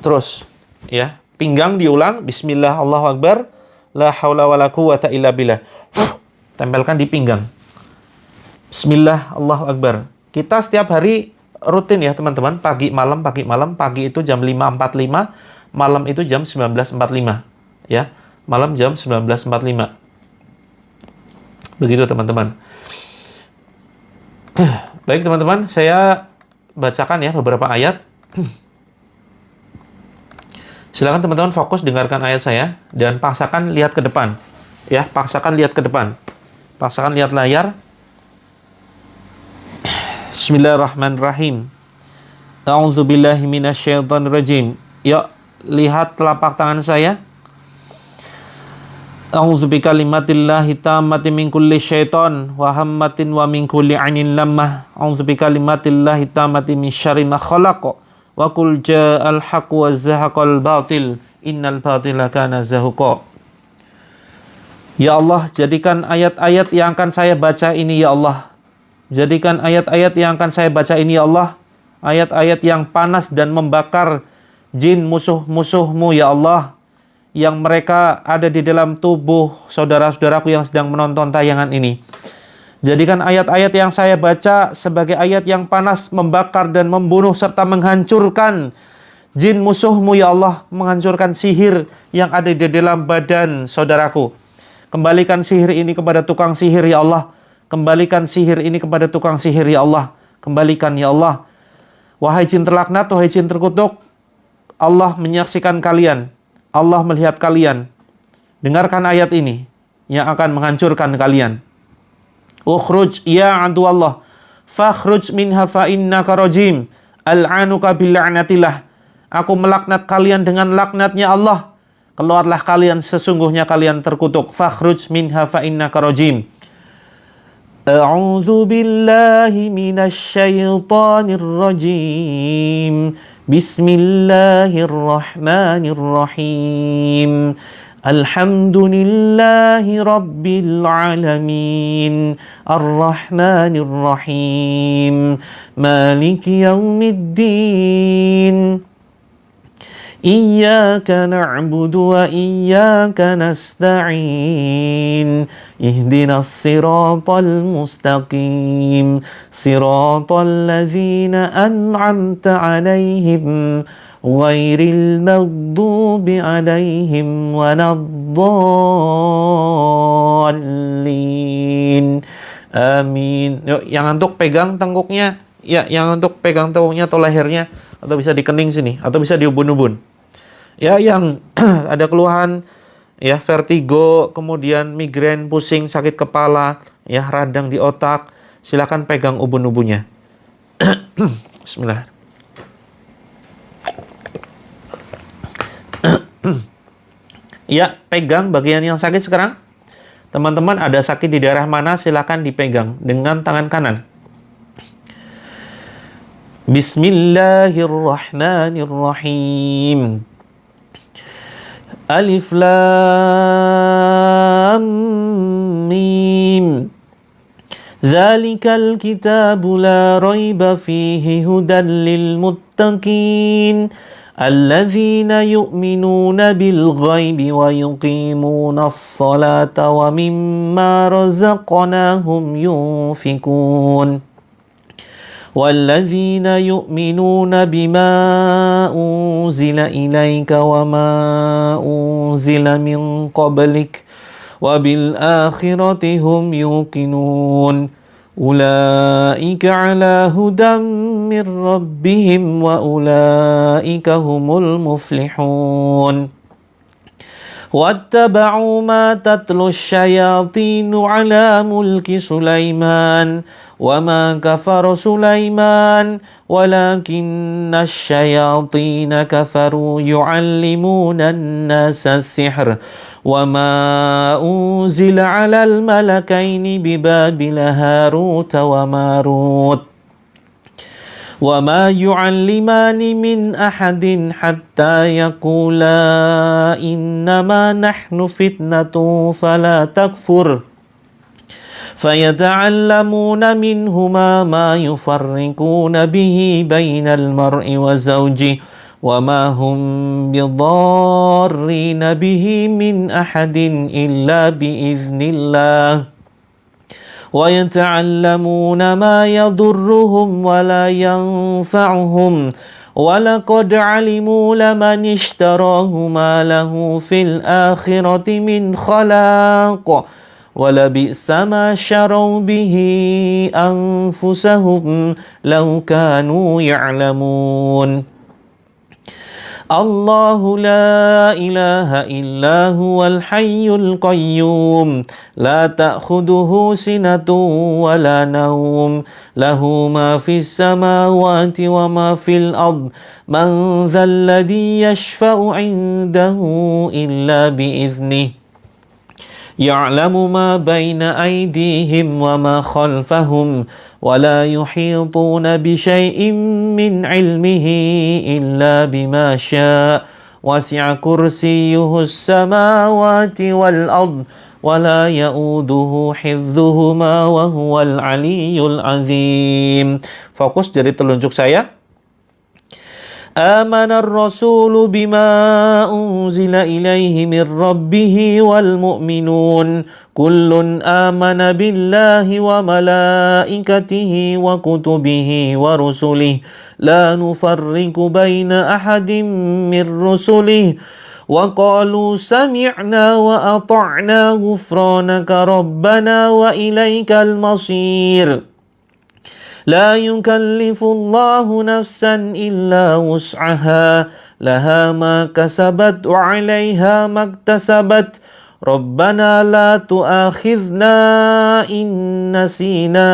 Terus ya, pinggang diulang, Bismillah Allahu Akbar, la haula wala quwwata illa billah. Tempelkan di pinggang. Bismillah Allahu Akbar. Kita setiap hari rutin ya teman-teman, pagi malam, pagi itu jam 5.45, malam itu jam 19.45 ya, malam jam 19.45. Begitu teman-teman. Baik teman-teman, saya bacakan ya beberapa ayat. Silakan teman-teman fokus dengarkan ayat saya dan paksakan lihat ke depan. Ya, paksakan lihat ke depan. Paksakan lihat layar. Bismillahirrahmanirrahim. A'udzubillahi minasyaitonirrajim. Yuk, lihat telapak tangan saya. A'udzu bikalimatillahi tammati min kulli syaiton wa hammatin wa min kulli 'ainin lammah. A'udzu bikalimatillahi tammati min syarri ma khalaq. Wa qul ja'al haqqu wa zahaqal batil. Innal batila kana zahuqa. Ya Allah, jadikan ayat-ayat yang akan saya baca ini ya Allah. Jadikan ayat-ayat yang akan saya baca ini ya Allah, ayat-ayat yang panas dan membakar jin musuh-musuhmu ya Allah, yang mereka ada di dalam tubuh saudara-saudaraku yang sedang menonton tayangan ini. Jadikan ayat-ayat yang saya baca sebagai ayat yang panas, membakar dan membunuh serta menghancurkan jin musuhmu ya Allah, menghancurkan sihir yang ada di dalam badan saudaraku. Kembalikan sihir ini kepada tukang sihir ya Allah. Kembalikan sihir ini kepada tukang sihir ya Allah. Kembalikan ya Allah. Wahai jin terlaknat, wahai jin terkutuk, Allah menyaksikan kalian, Allah melihat kalian. Dengarkan ayat ini yang akan menghancurkan kalian. Ukhruj ya adu Allah, fakhruj minha fa innaka rajim, al'anuka bil'anatillah. Aku melaknat kalian dengan laknatnya Allah. Keluarlah kalian, sesungguhnya kalian terkutuk. Fakhruj minha fa innaka rajim. A'udzu billahi minasy syaithanir rajim. Bismillahirrahmanirrahim. Alhamdulillahi rabbil alamin. Arrahmanir rahim. Maliki yaumiddin. Iyyaka na'budu wa iyyaka nasta'in. Ihdinas siratal mustaqim. Siratal ladzina an'amta 'alaihim ghairil maghdubi 'alaihim waladdallin. Amin. Yuk, yang ngantuk pegang tengkuknya. Ya, yang ngantuk pegang tengkuknya atau lehernya, atau bisa di kening sini, atau bisa di ubun-ubun. Ya, yang ada keluhan ya vertigo, kemudian migrain, pusing, sakit kepala, ya radang di otak, silakan pegang ubun-ubunnya. Bismillah. Ya, pegang bagian yang sakit sekarang. Teman-teman ada sakit di daerah mana, silakan dipegang dengan tangan kanan. Bismillahirrahmanirrahim. Alif Lam Mim. Dzalikal kitabu la raiba fihi hudan lil muttaqin. Alladzina yu'minuna bil ghaibi wa yuqimuna as-salata wa mimma razaqnahum yunfikun. وَالَّذِينَ يُؤْمِنُونَ بِمَا أُنزِلَ إِلَيْكَ وَمَا أُنزِلَ مِن قَبْلِكَ وَبِالْآخِرَةِ هُمْ يُوقِنُونَ أُولَئِكَ عَلَى هُدًى مِّن رَّبِّهِمْ وَأُولَئِكَ هُمُ الْمُفْلِحُونَ وَاتَّبَعُوا مَا تَتْلُو الشَّيَاطِينُ عَلَى مُلْكِ سُلَيْمَانَ وَمَا كَفَرَ سُلَيْمَانَ وَلَكِنَّ الشَّيَاطِينَ كَفَرُوا يُعَلِّمُونَ النَّاسَ السِّحْرَ وَمَا أُنزِلَ عَلَى الْمَلَكَيْنِ بِبَابِلَ هَارُوتَ وَمَارُوتَ وَمَا يُعَلِّمَانِ مِنْ أَحَدٍ حَتَّى يَقُولَا إِنَّمَا نَحْنُ فِتْنَةٌ فَلَا تَكْفُرْ فَيَتَعَلَّمُونَ مِنْهُمَا مَا يُفَرِّقُونَ بِهِ بَيْنَ الْمَرْءِ وَزَوْجِهِ وَمَا هُمْ بِضَارِّينَ بِهِ مِنْ أَحَدٍ إِلَّا بِإِذْنِ اللَّهِ ويتعلمون ما يضرهم ولا ينفعهم ولقد علموا لمن اشتراه ما له في الآخرة من خلاق ولبئس ما شروا به أنفسهم لو كانوا يعلمون الله لا إله إلا هو الحي القيوم لا تأخذه سنة ولا نوم له ما في السماوات وما في الأرض من ذا الذي يشفع عنده إلا بإذنه يعلم ما بين أيديهم وما خلفهم ولا يحيطون بشيء من علمه إلا بما شاء وسع كرسيه السماوات والأرض ولا يؤوده حفظهما وهو العلي العظيم. Fokus dari telunjuk saya. آمن الرسول بما أنزل إليه من ربه والمؤمنون كل آمن بالله وملائكته وكتبه ورسله لا نفرق بين أحد من رسله وقالوا سمعنا وأطعنا غفرانك ربنا وإليك المصير لا يكلف الله نفسا إلا وسعها لها ما كسبت وعليها ما اكتسبت ربنا لا تؤاخذنا إن نسينا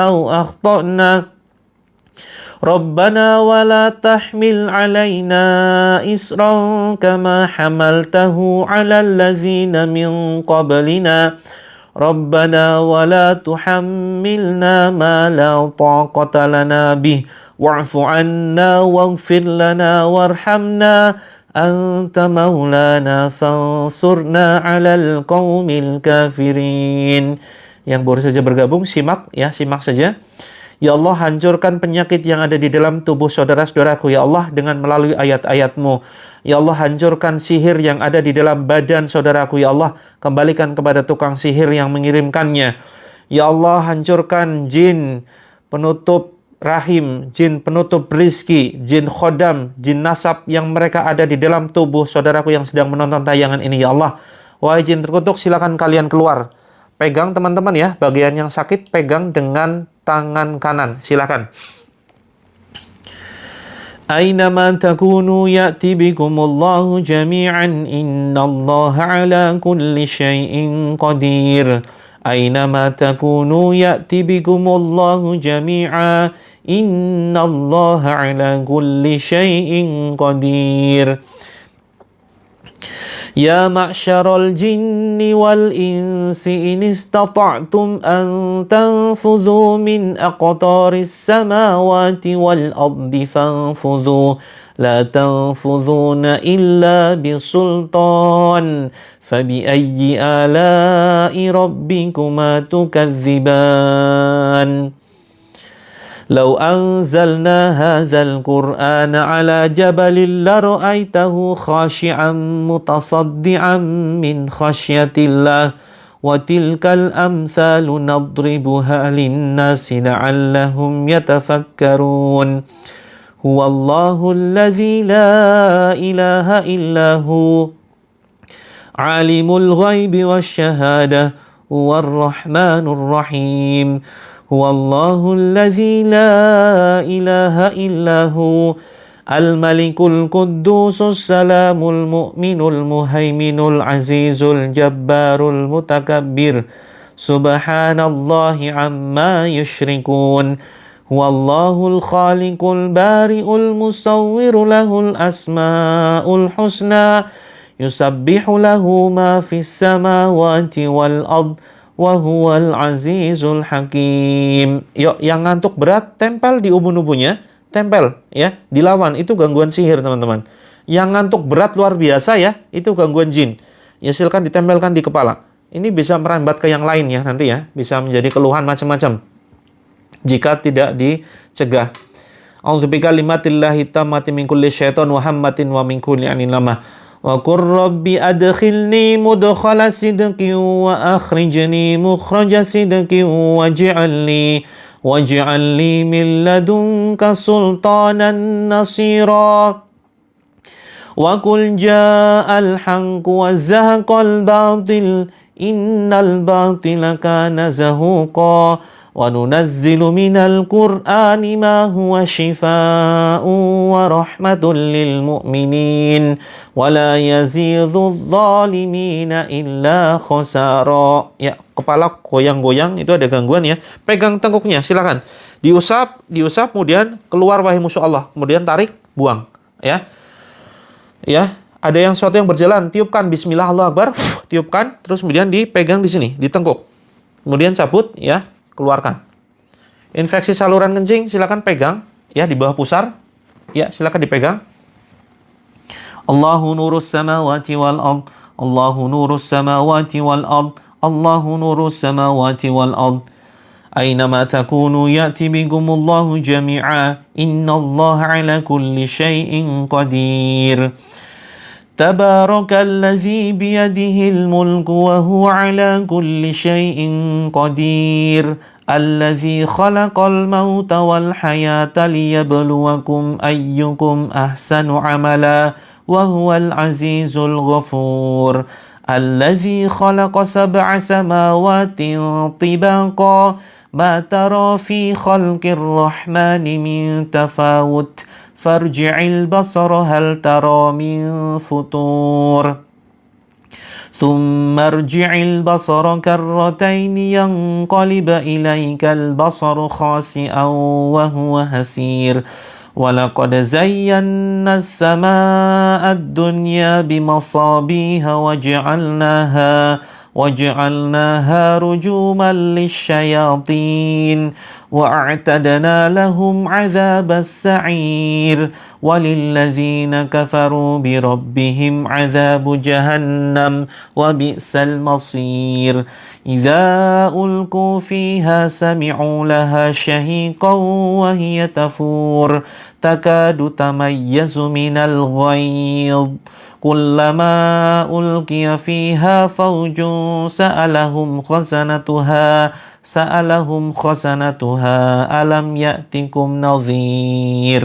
أو أخطأنا ربنا ولا تحمل علينا إصرا كما حملته على الذين من قبلنا ربنا ولا تحملنا ما لا طاقة لنا به واعف عنا واغفر لنا وارحمنا أنت مولانا فانصرنا على القوم الكافرين. Yang baru saja bergabung, simak saja. Ya Allah, hancurkan penyakit yang ada di dalam tubuh saudara-saudaraku, ya Allah, dengan melalui ayat-ayat-Mu. Ya Allah, hancurkan sihir yang ada di dalam badan saudaraku, ya Allah, kembalikan kepada tukang sihir yang mengirimkannya. Ya Allah, hancurkan jin penutup rahim, jin penutup rizki, jin khodam, jin nasab yang mereka ada di dalam tubuh saudaraku yang sedang menonton tayangan ini, ya Allah. Wahai jin terkutuk, silakan kalian keluar. Pegang teman-teman ya, bagian yang sakit pegang dengan tangan kanan, silakan. Aynama takunu ya'ti bikumullahu jami'an innallaha ala kulli syai'in qadir. Aynama takunu ya'ti bikumullahu jami'a innallaha ala kulli syai'in qadir. يا معشر الجن والإنس إن استطعتم أن تنفذوا من أقطار السماوات والأرض فانفذوا لا تنفذون إلا بسلطان فبأي آلاء ربكما تكذبان لو أنزلنا هذا القرآن على جبل لرأيته خاشعا متصدعا من خشية الله وتلك الأمثال نضربها للناس لعلهم يتفكرون هو الله الذي لا إله إلا هو عالم الغيب والشهادة هو الرحمن الرحيم هو الله الذي لا إله إلا هو الملك القدوس السلام المؤمن المهيمن العزيز الجبار المتكبر سبحان الله عما يشركون هو الله الخالق البارئ المصور له الأسماء الحسنى يسبح له ما في السماوات والأرض Wahuwal azizul hakim. Yuk, yang ngantuk berat, tempel di ubun-ubunnya. Tempel, ya. Dilawan, itu gangguan sihir, teman-teman. Yang ngantuk berat luar biasa, ya. Itu gangguan jin. Ya, silakan ditempelkan di kepala. Ini bisa merambat ke yang lain, ya, nanti ya. Bisa menjadi keluhan macam-macam. Jika tidak dicegah. A'udzu bikalimatillahi tammati min kulli syaitan wa hammatin wa min kulli anin lamah. وقل رب أدخلني مدخل صدق وأخرجني مخرج صدق واجعل لي من لدنك سلطانا نصيرا وقل جاء الحق وزهق الباطل إن الباطل كان زهوقا وننزل من القرآن ما هو شفاء ورحمة للمؤمنين ولا يزيد الظالمين إلا خسارا. Ya, kepala goyang-goyang itu ada gangguan ya. Pegang tengkuknya, silakan. Diusap, kemudian keluar wahai musuh Allah. Kemudian tarik, buang. Ya. Ya, ada yang sesuatu yang berjalan, tiupkan bismillah Allahu Akbar, tiupkan, terus kemudian dipegang di sini, di tengkuk. Kemudian cabut, ya. Keluarkan. Infeksi saluran kencing silakan pegang ya di bawah pusar. Ya, silakan dipegang. Allahu nurus samawati wal ard. Allahu nurus samawati wal ard. Allahu nurus samawati wal ard. Aynama takunu ya'ti bikumullahu jami'a. Innallaha ala kulli syai'in qadir. تبارك الذي بيده الملك وهو على كل شيء قدير الذي خلق الموت والحياة ليبلوكم أيكم أحسن عملا وهو العزيز الغفور الذي خلق 7 سماوات طباقا ما ترى في خلق الرحمن من تفاوت فارجع البصر هل ترى من فطور ثم ارجع البصر كرتين ينقلب إليك البصر خاسئا وهو هسير ولقد زينا السماء الدنيا بمصابيح وجعلناها رجوما للشياطين وأعتدنا لهم عذاب السعير وللذين كفروا بربهم عذاب جهنم وبئس المصير إذا ألقوا فيها سمعوا لها شهيقا وهي تفور تكاد تميز من الغيظ كلما ألقي فيها فوج سألهم خزنتها ألم يأتكم نذير.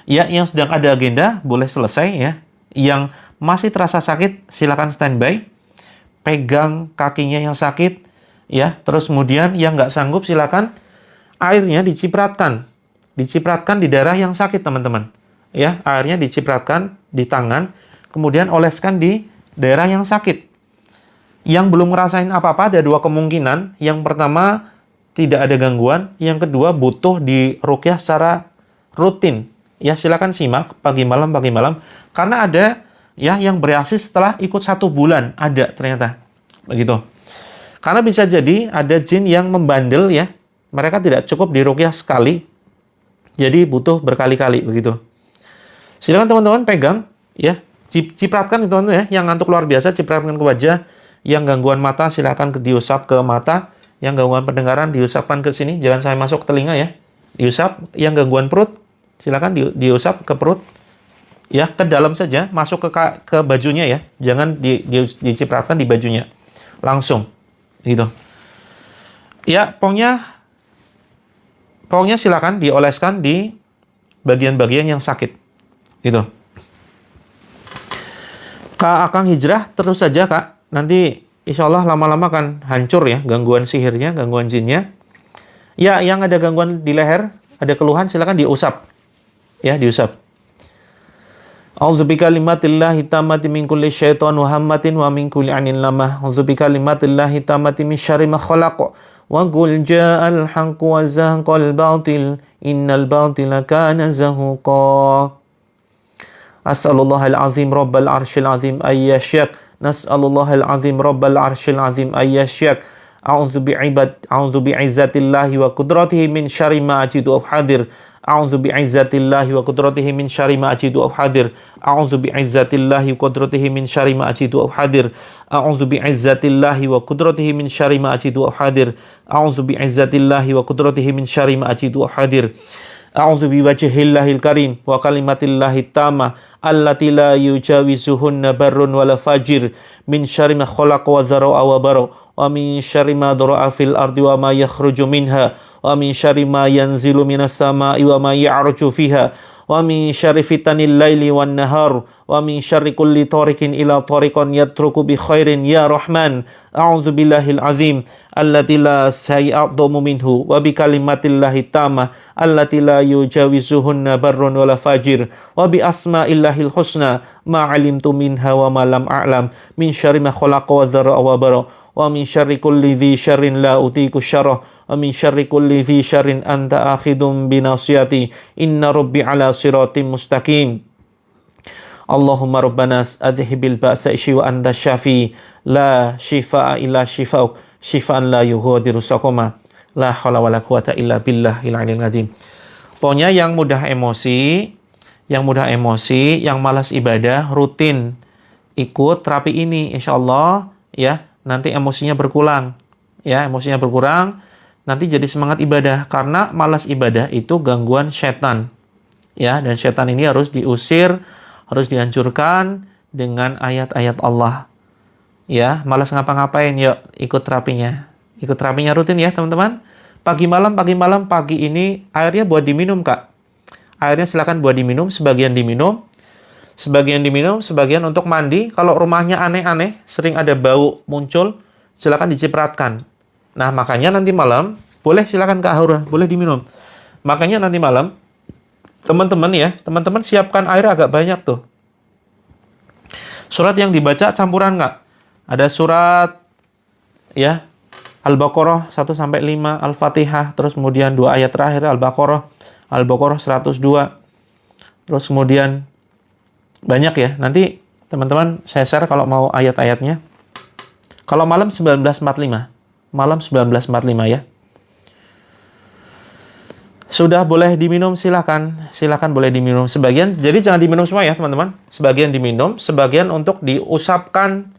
Ya, yang sedang ada agenda boleh selesai ya. Yang masih terasa sakit silakan standby. Pegang kakinya yang sakit ya. Terus kemudian yang nggak sanggup silakan airnya dicipratkan di daerah yang sakit teman-teman. Ya, airnya dicipratkan di tangan, kemudian oleskan di daerah yang sakit. Yang belum ngerasain apa-apa ada 2 kemungkinan. Yang pertama tidak ada gangguan, yang kedua butuh diruqyah secara rutin. Ya, silakan simak pagi malam karena ada ya yang bereaksi setelah ikut 1 bulan, ada ternyata. Begitu. Karena bisa jadi ada jin yang membandel ya. Mereka tidak cukup diruqyah sekali. Jadi butuh berkali-kali begitu. Silakan teman-teman pegang ya. Cipratkan teman-teman ya, yang ngantuk luar biasa cipratkan ke wajah, yang gangguan mata silakan diusap ke mata, yang gangguan pendengaran diusapkan ke sini, jangan sampai masuk ke telinga ya. Diusap, yang gangguan perut silakan diusap ke perut. Ya, ke dalam saja, masuk ke bajunya ya. Jangan dicipratkan di bajunya. Langsung gitu. Ya, pokoknya silakan dioleskan di bagian-bagian yang sakit. Gitu. Kak Akang hijrah terus saja Kak. Nanti insya Allah lama-lama akan hancur ya gangguan sihirnya, gangguan jinnya. Ya, yang ada gangguan di leher, ada keluhan silakan diusap. Ya, diusap. A'udzu bikalimatillahi tammati min kulli syaitan wa hammatin wa min kulli ainin lamah. A'udzu bikalimatillahi tammati min syarri ma khalaq. Wa qul ja'al haqqu wa zahaqal batil. Innal batila kana zahuqa. As'alullahal azim rabbal arsyil azim ayyashyak. Nas'alullahal azim rabbal arsyil azim ayyashyak. A'udzu bi'izzatillahi wa qudratihi min syarri ma ajidu aw hadir. A'udzu bi'izzatillahi wa qudratihi min syarri ma ajidu aw hadir. A'udzu bi'izzatillahi wa qudratihi min syarri ma ajidu aw hadir. A'udzu bi'izzatillahi wa qudratihi min syarri ma ajidu aw hadir. A'udzu bi'izzatillahi wa qudratihi min syarri ma ajidu aw hadir. A'udzu biwajhillahil karim wa kalimatillahit tammah allati la yujawizuhunna barrun wala fajir min syarri ma khalaqa wa zara'a wa bara wa min syarri ma dara'a fil ardi wa ma yakhruju minha wa min syarri ma yanzilu minas sama'i wa ma ya'ruju fiha wa min syarri fitanil laili wan nahar wa min syarri kulli tariqin ila tariqan yatruku bi khairin ya rahman a'udzu billahil azim allati la sayyi'adhamu minhu wa bi kalimatillahi tammah allati la yujawizuhunna barrun wala fajir wa bi asma'illahil husna ma 'alimtu minha wa ma lam a'lam min syarri ma khalaqa wa dzara'a wa bara wa min syarri kulli dzi syarrin la utiku syarrah wa min syarri kulli dzi syarrin anta akhidum bi nasiyati inna rabbi ala siratim mustaqim. Allahumma rabbana adhibil ba'sa wa anta syafi la shifaa illa shifauk shifaan la yughadiru saqama la haula wala quwata illa billahil aliyil azim. Pokoknya yang mudah emosi, yang malas ibadah, rutin ikut terapi ini insyaallah ya. Nanti emosinya berkurang, nanti jadi semangat ibadah, karena malas ibadah itu gangguan setan, ya, dan setan ini harus diusir, harus dihancurkan dengan ayat-ayat Allah, ya. Malas ngapa-ngapain, yuk ikut terapinya rutin ya teman-teman. Pagi malam, pagi ini airnya buat diminum kak, airnya silakan buat diminum, sebagian diminum, sebagian untuk mandi. Kalau rumahnya aneh-aneh, sering ada bau muncul, silakan dicipratkan. Nah, makanya nanti malam, boleh silakan Kak Aura, boleh diminum. Makanya nanti malam, teman-teman siapkan air agak banyak tuh. Surat yang dibaca campuran Kak. Ada surat, ya, Al-Baqarah 1-5, Al-Fatihah, terus kemudian 2 ayat terakhir, Al-Baqarah 102, terus kemudian banyak ya, nanti teman-teman saya share kalau mau ayat-ayatnya. Kalau malam 1945 ya. Sudah boleh diminum, silakan boleh diminum sebagian. Jadi jangan diminum semua ya teman-teman. Sebagian diminum, sebagian untuk diusapkan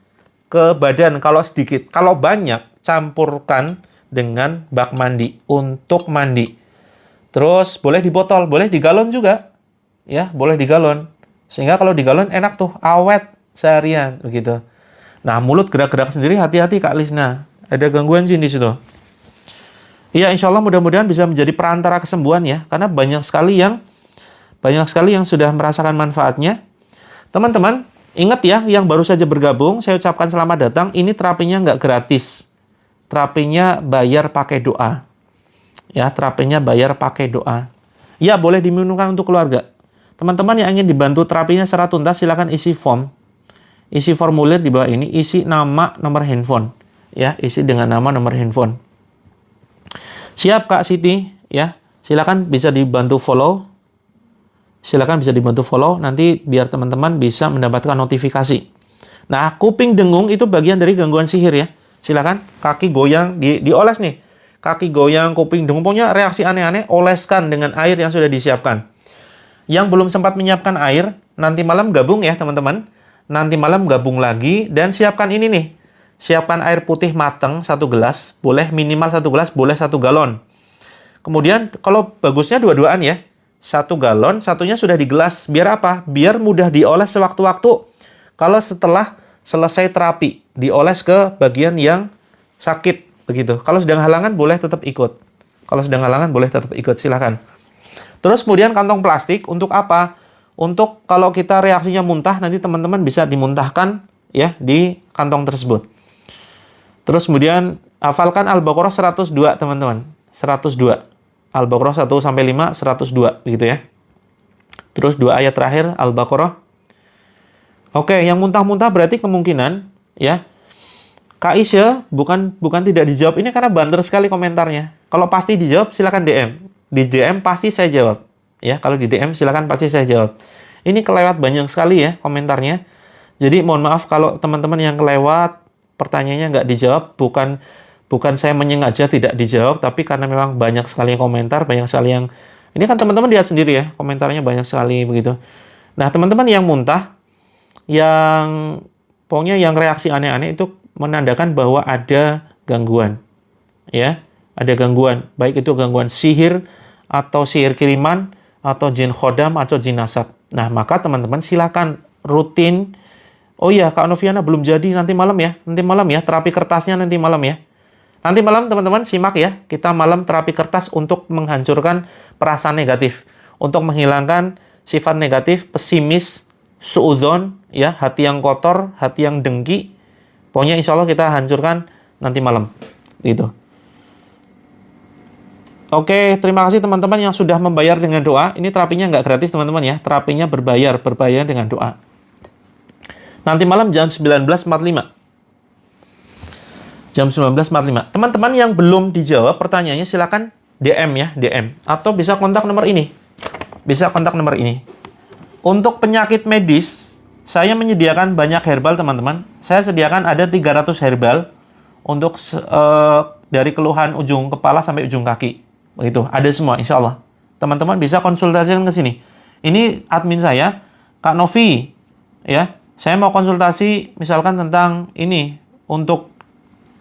ke badan kalau sedikit. Kalau banyak, campurkan dengan bak mandi untuk mandi. Terus boleh di botol, boleh di galon juga. Ya, boleh di galon. Sehingga kalau di galon enak tuh, awet seharian begitu. Nah, mulut gerak-gerak sendiri, hati-hati Kak Lisna. Ada gangguan jin di situ. Iya, insya Allah mudah-mudahan bisa menjadi perantara kesembuhan ya, karena banyak sekali yang sudah merasakan manfaatnya. Teman-teman, ingat ya, yang baru saja bergabung, saya ucapkan selamat datang. Ini terapinya nggak gratis. Terapinya bayar pakai doa. Ya, terapinya bayar pakai doa. Ya, boleh diminumkan untuk keluarga. Teman-teman yang ingin dibantu terapinya secara tuntas, silakan isi form. Isi formulir di bawah ini, isi nama, nomor handphone. Ya, isi dengan nama, nomor handphone. Siap Kak Siti, ya. Silakan bisa dibantu follow. Nanti biar teman-teman bisa mendapatkan notifikasi. Nah, kuping dengung itu bagian dari gangguan sihir ya. Silakan, kaki goyang, dioles nih. Kaki goyang, kuping dengung, punya reaksi aneh-aneh, oleskan dengan air yang sudah disiapkan. Yang belum sempat menyiapkan air, nanti malam gabung ya teman-teman. Nanti malam gabung lagi dan siapkan ini nih. Siapkan air putih mateng 1 gelas, boleh minimal 1 gelas, boleh 1 galon. Kemudian kalau bagusnya dua-duaan ya. 1 galon, satunya sudah di gelas. Biar apa? Biar mudah dioles sewaktu-waktu. Kalau setelah selesai terapi, dioles ke bagian yang sakit begitu. Kalau sedang halangan boleh tetap ikut. Silakan. Terus kemudian kantong plastik untuk apa? Untuk kalau kita reaksinya muntah, nanti teman-teman bisa dimuntahkan ya di kantong tersebut. Terus kemudian hafalkan Al-Baqarah 102 teman-teman. 102. Al-Baqarah 1-5, 102 begitu ya. Terus 2 ayat terakhir Al-Baqarah. Oke, yang muntah-muntah berarti kemungkinan ya. Kak Isya bukan tidak dijawab ini karena banter sekali komentarnya. Kalau pasti dijawab silakan DM. Di DM pasti saya jawab. Ya, kalau di DM silakan pasti saya jawab. Ini kelewat banyak sekali ya komentarnya. Jadi mohon maaf kalau teman-teman yang kelewat pertanyaannya nggak dijawab, bukan saya menyengaja tidak dijawab, tapi karena memang banyak sekali yang komentar, banyak sekali yang ini kan teman-teman lihat sendiri ya, komentarnya banyak sekali begitu. Nah, teman-teman yang muntah, yang pokoknya yang reaksi aneh-aneh itu menandakan bahwa ada gangguan. Ya, ada gangguan, baik itu gangguan sihir atau sihir kiriman, atau jin khodam, atau jin nasab. Nah, maka teman-teman silakan rutin. Oh iya, Kak Noviana belum jadi, nanti malam ya, terapi kertasnya nanti malam ya. Nanti malam teman-teman simak ya, kita malam terapi kertas untuk menghancurkan perasaan negatif, untuk menghilangkan sifat negatif, pesimis, suudzon, ya, hati yang kotor, hati yang dengki. Pokoknya insya Allah kita hancurkan nanti malam, gitu. Oke, terima kasih teman-teman yang sudah membayar dengan doa. Ini terapinya nggak gratis teman-teman ya, terapinya berbayar dengan doa. Nanti malam jam 19.45. Jam 19.45. Teman-teman yang belum dijawab pertanyaannya silakan DM ya, DM. Atau bisa kontak nomor ini. Untuk penyakit medis, saya menyediakan banyak herbal teman-teman. Saya sediakan ada 300 herbal untuk dari keluhan ujung kepala sampai ujung kaki. Begitu, ada semua insya Allah. Teman-teman bisa konsultasikan ke sini. Ini admin saya, Kak Novi, ya. Saya mau konsultasi misalkan tentang ini, untuk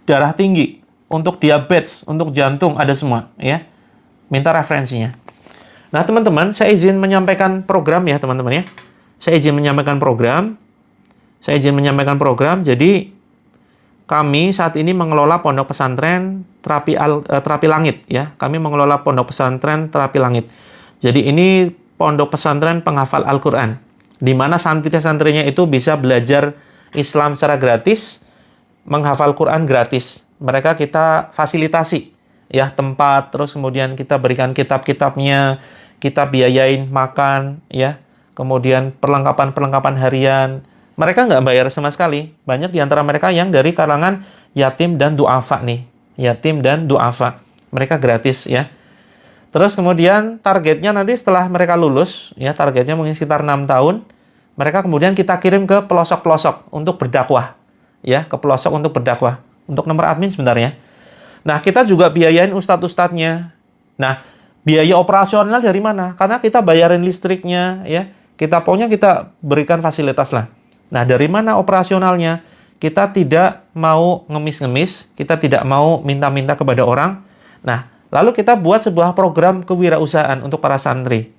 darah tinggi, untuk diabetes, untuk jantung, ada semua, ya. Minta referensinya. Nah, teman-teman, saya izin menyampaikan program ya, teman-teman ya. Saya izin menyampaikan program. Jadi kami saat ini mengelola pondok pesantren terapi langit ya. Kami mengelola pondok pesantren terapi langit. Jadi ini pondok pesantren penghafal Al-Qur'an, di mana santri-santrinya itu bisa belajar Islam secara gratis, menghafal Quran gratis. Mereka kita fasilitasi ya tempat, terus kemudian kita berikan kitab-kitabnya, kita biayain makan ya. Kemudian perlengkapan harian. Mereka nggak bayar sama sekali. Banyak di antara mereka yang dari kalangan yatim dan du'afa nih. Yatim dan du'afa. Mereka gratis ya. Terus kemudian targetnya nanti setelah mereka lulus, ya targetnya mungkin sekitar 6 tahun, mereka kemudian kita kirim ke pelosok-pelosok untuk berdakwah. Ya, ke pelosok untuk berdakwah. Untuk nomor admin sebentar ya. Nah, kita juga biayain ustadz-ustadznya. Nah, biaya operasional dari mana? Karena kita bayarin listriknya ya. Pokoknya kita berikan fasilitas lah. Nah, dari mana operasionalnya? Kita tidak mau ngemis-ngemis, kita tidak mau minta-minta kepada orang. Nah, lalu kita buat sebuah program kewirausahaan untuk para santri.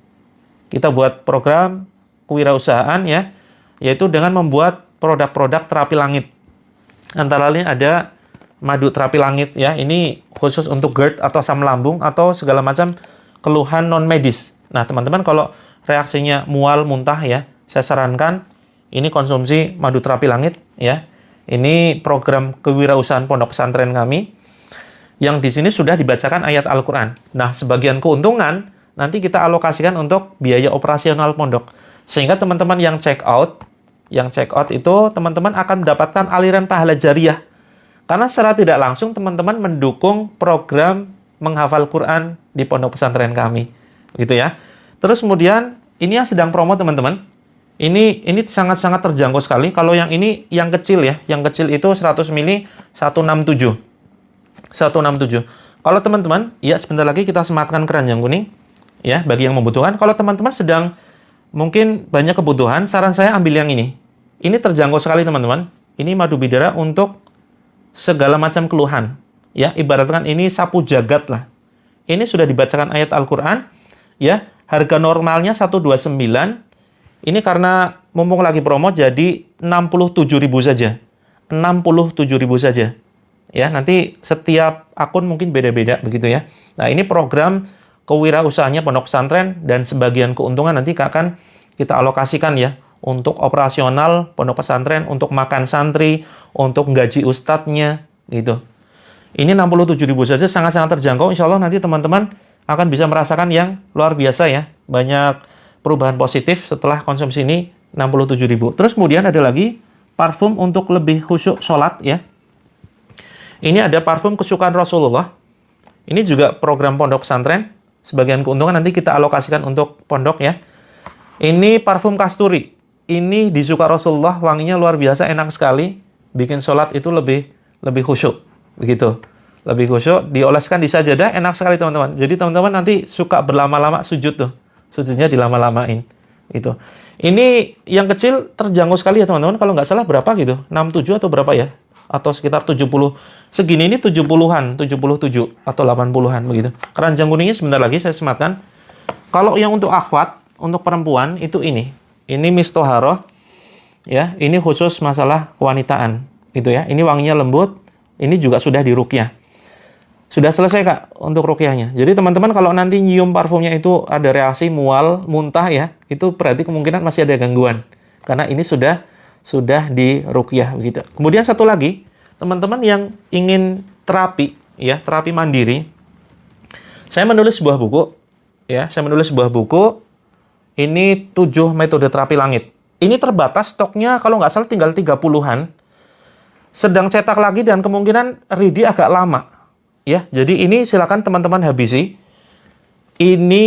Kita buat program kewirausahaan ya, yaitu dengan membuat produk-produk terapi langit. Antara lain ada madu terapi langit ya, ini khusus untuk GERD atau asam lambung atau segala macam keluhan non-medis. Nah, teman-teman kalau reaksinya mual, muntah ya, saya sarankan ini konsumsi madu terapi langit ya. Ini program kewirausahaan pondok pesantren kami yang di sini sudah dibacakan ayat Al-Qur'an. Nah, sebagian keuntungan nanti kita alokasikan untuk biaya operasional pondok. Sehingga teman-teman yang check out itu teman-teman akan mendapatkan aliran pahala jariah. Karena secara tidak langsung teman-teman mendukung program menghafal Quran di pondok pesantren kami. Gitu ya. Terus kemudian ini yang sedang promo teman-teman. Ini sangat-sangat terjangkau sekali. Kalau yang ini yang kecil ya, yang kecil itu 100 mili 167. Kalau teman-teman, ya sebentar lagi kita sematkan keranjang kuning ya bagi yang membutuhkan. Kalau teman-teman sedang mungkin banyak kebutuhan, saran saya ambil yang ini. Ini terjangkau sekali teman-teman. Ini madu bidara untuk segala macam keluhan. Ya, ibaratkan ini sapu jagat lah. Ini sudah dibacakan ayat Al-Qur'an ya. Harga normalnya 129. Ini karena mumpung lagi promo jadi 67.000 saja. 67.000 saja. Ya, nanti setiap akun mungkin beda-beda begitu ya. Nah, ini program kewirausahaannya pondok pesantren dan sebagian keuntungan nanti akan kita alokasikan ya untuk operasional pondok pesantren, untuk makan santri, untuk gaji ustadznya gitu. Ini 67.000 saja, sangat-sangat terjangkau. Insya Allah nanti teman-teman akan bisa merasakan yang luar biasa ya. Banyak perubahan positif setelah konsumsi ini 67.000. Terus kemudian ada lagi parfum untuk lebih khusyuk sholat ya. Ini ada parfum kesukaan Rasulullah. Ini juga program pondok pesantren. Sebagian keuntungan nanti kita alokasikan untuk pondok ya. Ini parfum kasturi. Ini disuka Rasulullah, wanginya luar biasa, enak sekali. Bikin sholat itu lebih khusyuk. Begitu. Lebih khusyuk, dioleskan di sajadah, enak sekali teman-teman. Jadi teman-teman nanti suka berlama-lama sujud tuh. Sujudnya dilama-lamain. Gitu. Ini yang kecil terjangkau sekali ya teman-teman. Kalau nggak salah berapa gitu? 67 atau berapa ya? atau sekitar 70. Segini ini 70-an, 77 atau 80-an begitu. Keranjang kuningnya sebentar lagi saya sematkan. Kalau yang untuk akhwat, untuk perempuan itu ini. Ini mistoharoh, ya. Ini khusus masalah kewanitaan, gitu ya. Ini wanginya lembut. Ini juga sudah diruqyah. Sudah selesai Kak untuk ruqyahnya. Jadi teman-teman kalau nanti nyium parfumnya itu ada reaksi mual, muntah ya, itu berarti kemungkinan masih ada gangguan. Karena ini sudah diruqyah begitu. Kemudian satu lagi, teman-teman yang ingin terapi ya, terapi mandiri. Saya menulis sebuah buku ya, ini 7 metode terapi langit. Ini terbatas stoknya kalau nggak salah tinggal 30-an. Sedang cetak lagi dan kemungkinan ready agak lama. Ya, jadi ini silakan teman-teman habisi. Ini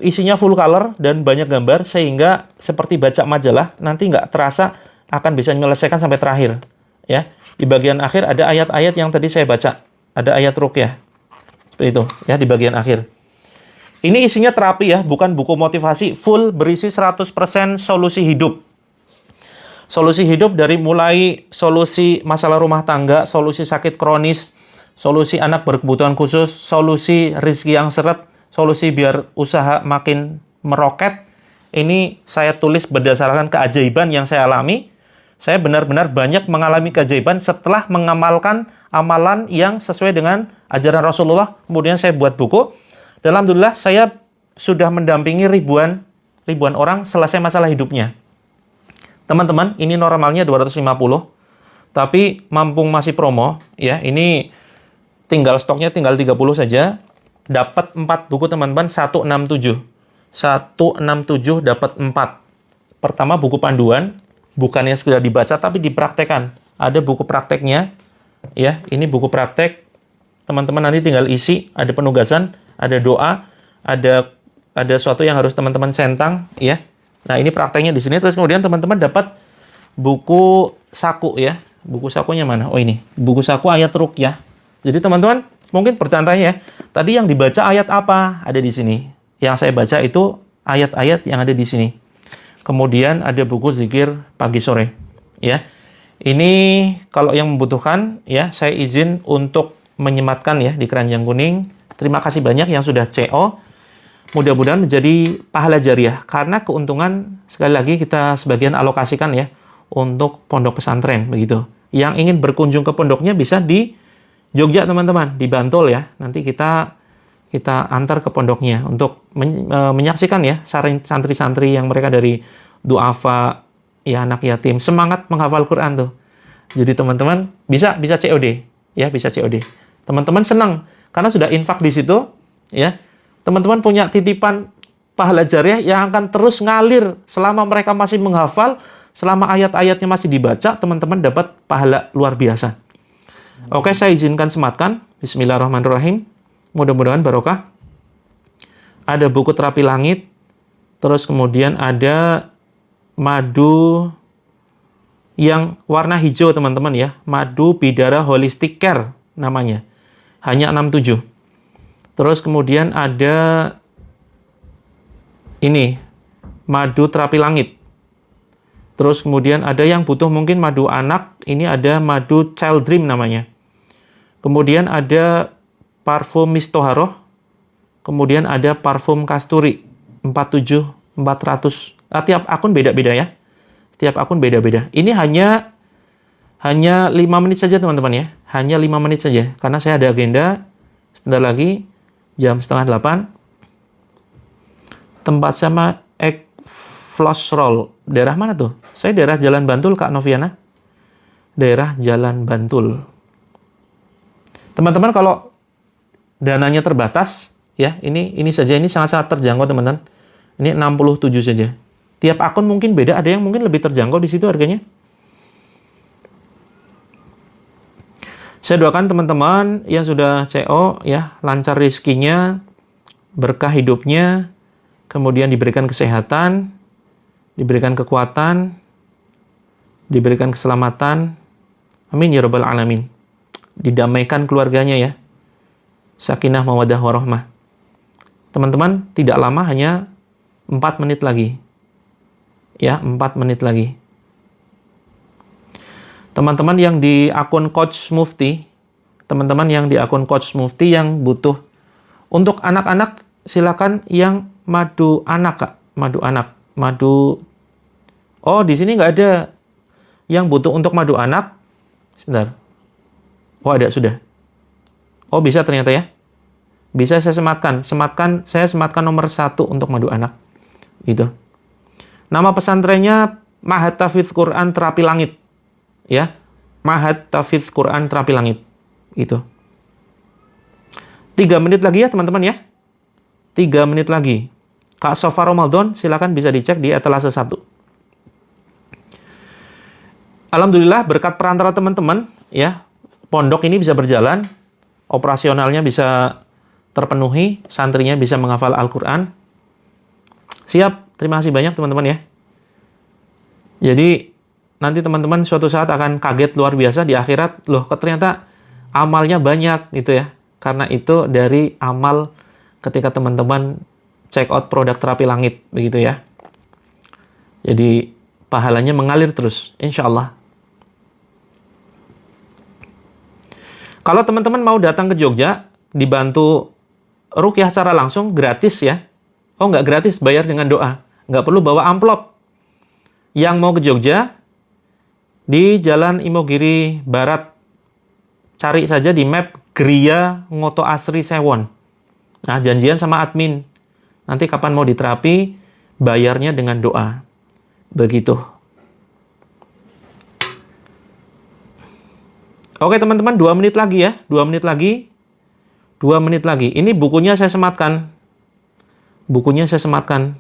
isinya full color dan banyak gambar sehingga seperti baca majalah nanti nggak terasa akan bisa menyelesaikan sampai terakhir. Ya, di bagian akhir ada ayat-ayat yang tadi saya baca, ada ayat ruqyah. Seperti itu ya di bagian akhir. Ini isinya terapi ya, bukan buku motivasi, full berisi 100% solusi hidup. Solusi hidup dari mulai solusi masalah rumah tangga, solusi sakit kronis, solusi anak berkebutuhan khusus, solusi rezeki yang seret, solusi biar usaha makin meroket. Ini saya tulis berdasarkan keajaiban yang saya alami. Saya benar-benar banyak mengalami keajaiban setelah mengamalkan amalan yang sesuai dengan ajaran Rasulullah. Kemudian saya buat buku. Dan alhamdulillah saya sudah mendampingi ribuan orang selesai masalah hidupnya. Teman-teman, ini normalnya 250. Tapi mampung masih promo ya. Ini stoknya tinggal 30 saja. Dapat 4 buku teman-teman, 167. 167 dapat 4. Pertama buku panduan, bukannya sekedar dibaca tapi dipraktekkan. Ada buku prakteknya. Ya, ini buku praktek. Teman-teman nanti tinggal isi, ada penugasan, ada doa, ada sesuatu yang harus teman-teman centang, ya. Nah, ini prakteknya di sini. Terus kemudian teman-teman dapat buku saku ya. Buku sakunya mana? Oh, ini. Buku saku ayat ruqyah. Jadi teman-teman mungkin bertanya-tanya ya, tadi yang dibaca ayat apa? Ada di sini. Yang saya baca itu ayat-ayat yang ada di sini. Kemudian ada buku zikir pagi sore. Ya, ini kalau yang membutuhkan ya, saya izin untuk menyematkan ya di keranjang kuning. Terima kasih banyak yang sudah CO. Mudah-mudahan menjadi pahala jariah. Karena keuntungan sekali lagi kita sebagian alokasikan ya untuk pondok pesantren begitu. Yang ingin berkunjung ke pondoknya bisa di Jogja teman-teman, di Bantul ya. Nanti kita antar ke pondoknya untuk menyaksikan ya santri-santri yang mereka dari duafa ya, anak yatim, semangat menghafal Quran tuh. Jadi teman-teman bisa COD ya, bisa COD. Teman-teman senang karena sudah infak di situ ya. Teman-teman punya titipan pahala jariah yang akan terus ngalir selama mereka masih menghafal, selama ayat-ayatnya masih dibaca, teman-teman dapat pahala luar biasa. Oke, saya izinkan sematkan. Bismillahirrahmanirrahim. Mudah-mudahan barokah. Ada buku terapi langit. Terus kemudian ada madu yang warna hijau teman-teman ya. Madu Bidara Holistic Care namanya. Hanya 67. Terus kemudian ada ini. Madu terapi langit. Terus kemudian ada yang butuh mungkin madu anak. Ini ada madu Child Dream namanya. Kemudian ada parfum mistoharoh. Kemudian ada parfum kasturi. 47, 400. Tiap akun beda-beda ya. Tiap akun beda-beda. Ini hanya 5 menit saja teman-teman ya. Hanya 5 menit saja. Karena saya ada agenda. Sebentar lagi. Jam 7:30. Tempat sama Floss Roll. Daerah mana tuh? Saya daerah Jalan Bantul, Kak Noviana. Daerah Jalan Bantul. Teman-teman kalau dananya terbatas, ya ini saja, ini sangat-sangat terjangkau teman-teman. Ini 67 saja. Tiap akun mungkin beda, ada yang mungkin lebih terjangkau di situ harganya. Saya doakan teman-teman yang sudah CO ya, lancar rezekinya, berkah hidupnya, kemudian diberikan kesehatan, diberikan kekuatan, diberikan keselamatan. Amin ya rabbal alamin. Didamaikan keluarganya ya. Sakinah mawaddah warahmah. Teman-teman, tidak lama, hanya 4 menit lagi. Ya, 4 menit lagi. Teman-teman yang di akun Coach Mufti, teman-teman yang di akun Coach Mufti yang butuh untuk anak-anak, silakan yang madu anak, Kak. Madu anak. Oh, di sini nggak ada yang butuh untuk madu anak. Sebentar. Oh, ada sudah. Oh, bisa ternyata ya. Bisa saya sematkan. Saya sematkan nomor 1 untuk madu anak. Gitu. Nama pesantrennya Ma'had Tahfidz Quran Terapi Langit. Ya. Ma'had Tahfidz Quran Terapi Langit. Gitu. 3 menit lagi ya, teman-teman ya. 3 menit lagi. Kak Sofa Ramadan, silakan bisa dicek di etalase 1. Alhamdulillah, berkat perantara teman-teman, ya, pondok ini bisa berjalan, operasionalnya bisa terpenuhi, santrinya bisa menghafal Al-Quran. Siap, terima kasih banyak teman-teman ya. Jadi, nanti teman-teman suatu saat akan kaget luar biasa di akhirat, loh kok ternyata amalnya banyak gitu ya. Karena itu dari amal ketika teman-teman check out produk terapi langit, begitu ya. Jadi, pahalanya mengalir terus, insya Allah. Kalau teman-teman mau datang ke Jogja, dibantu ruqyah secara langsung, gratis ya. Oh, nggak gratis, bayar dengan doa. Nggak perlu bawa amplop. Yang mau ke Jogja, di Jalan Imogiri Barat, cari saja di map Griya Ngoto Asri Sewon. Nah, janjian sama admin. Nanti kapan mau diterapi, bayarnya dengan doa. Begitu. Oke teman-teman, 2 menit lagi ya. 2 menit lagi. 2 menit lagi. Ini bukunya saya sematkan. Bukunya saya sematkan.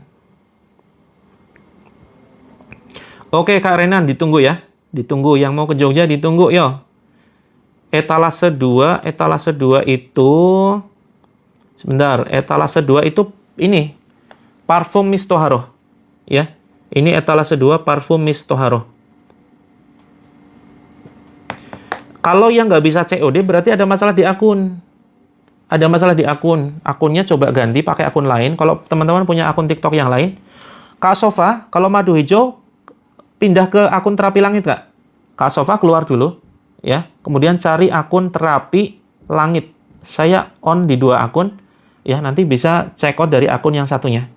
Oke Kak Renan, ditunggu ya. Ditunggu. Yang mau ke Jogja, ditunggu. Yo. Etalase 2 itu... Sebentar. Etalase 2 itu ini. Parfum Miss Toharoh. Ya. Ini etalase 2 parfum Miss Toharoh. Kalau yang nggak bisa COD berarti ada masalah di akun. Ada masalah di akun. Akunnya coba ganti pakai akun lain. Kalau teman-teman punya akun TikTok yang lain. Kak Sofa, kalau madu hijau, pindah ke akun terapi langit, Kak. Kak Sofa keluar dulu. Ya. Kemudian cari akun terapi langit. Saya on di 2 akun. Ya, nanti bisa check out dari akun yang satunya.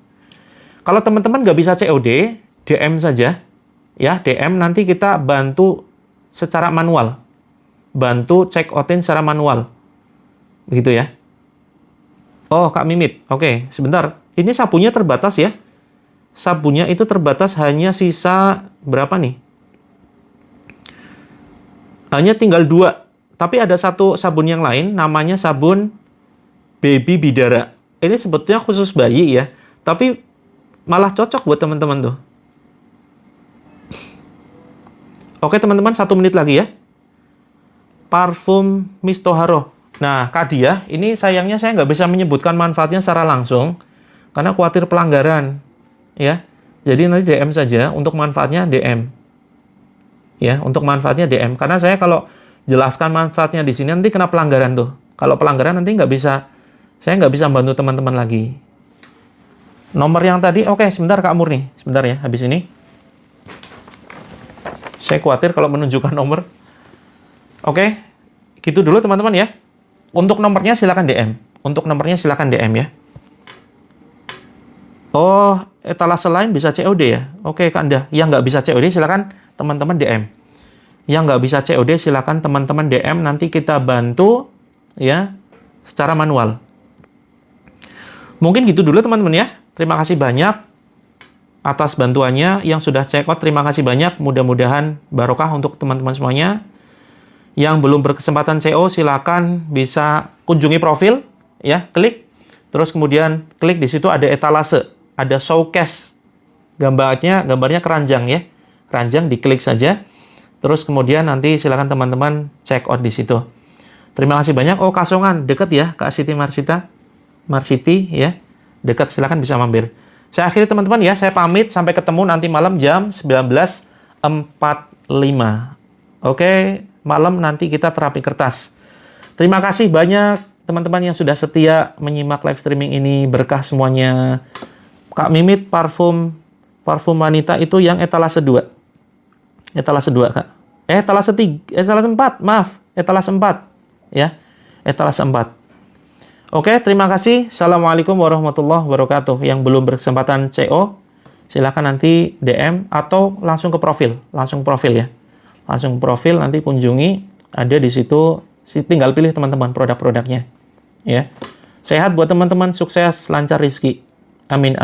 Kalau teman-teman nggak bisa COD, DM saja. Ya, DM nanti kita bantu secara manual. Bantu check outin secara manual. Begitu ya. Oh, Kak Mimit. Oke, sebentar. Ini sabunnya terbatas ya. Sabunnya itu terbatas hanya sisa berapa nih? Hanya tinggal 2. Tapi ada satu sabun yang lain, namanya sabun Baby Bidara. Ini sebetulnya khusus bayi ya. Tapi malah cocok buat teman-teman tuh. Oke teman-teman, 1 menit lagi ya. Parfum Miss Toharoh. Nah, Kak Dia, ini sayangnya saya nggak bisa menyebutkan manfaatnya secara langsung, karena khawatir pelanggaran. Ya, jadi nanti DM saja, untuk manfaatnya DM. Ya, untuk manfaatnya DM. Karena saya kalau jelaskan manfaatnya di sini, nanti kena pelanggaran tuh. Kalau pelanggaran nanti saya nggak bisa bantu teman-teman lagi. Nomor yang tadi, oke, sebentar Kak Murni. Sebentar ya, habis ini. Saya khawatir kalau menunjukkan nomor. Oke, gitu dulu teman-teman ya. Untuk nomornya silakan DM. Untuk nomornya silakan DM ya. Oh, etalase lain bisa COD ya? Oke, Kak Anda. Yang nggak bisa COD silakan teman-teman DM. Yang nggak bisa COD silakan teman-teman DM. Nanti kita bantu ya secara manual. Mungkin gitu dulu teman-teman ya. Terima kasih banyak atas bantuannya yang sudah check out. Terima kasih banyak. Mudah-mudahan barokah untuk teman-teman semuanya. Yang belum berkesempatan CO, silakan bisa kunjungi profil, ya, klik. Terus kemudian klik di situ ada etalase, ada showcase. Gambarnya keranjang ya. Keranjang, diklik saja. Terus kemudian nanti silakan teman-teman check out di situ. Terima kasih banyak. Oh, Kasongan, dekat ya, Kak Siti Marsiti ya. Dekat, silakan bisa mampir. Saya akhiri teman-teman ya, saya pamit. Sampai ketemu nanti malam jam 19.45. Oke, malam nanti kita terapi kertas. Terima kasih banyak teman-teman yang sudah setia menyimak live streaming ini. Berkah semuanya. Kak Mimit, parfum wanita itu yang etalase 2. Etalase 2, Kak. Etalase 4, maaf, etalase 4 ya. Etalase 4. Oke, terima kasih. Assalamualaikum warahmatullahi wabarakatuh. Yang belum berkesempatan CO, silakan nanti DM atau langsung ke profil, ya. Langsung ke profil, nanti kunjungi, ada di situ, tinggal pilih teman-teman produk-produknya ya. Sehat buat teman-teman, sukses, lancar rezeki. Amin.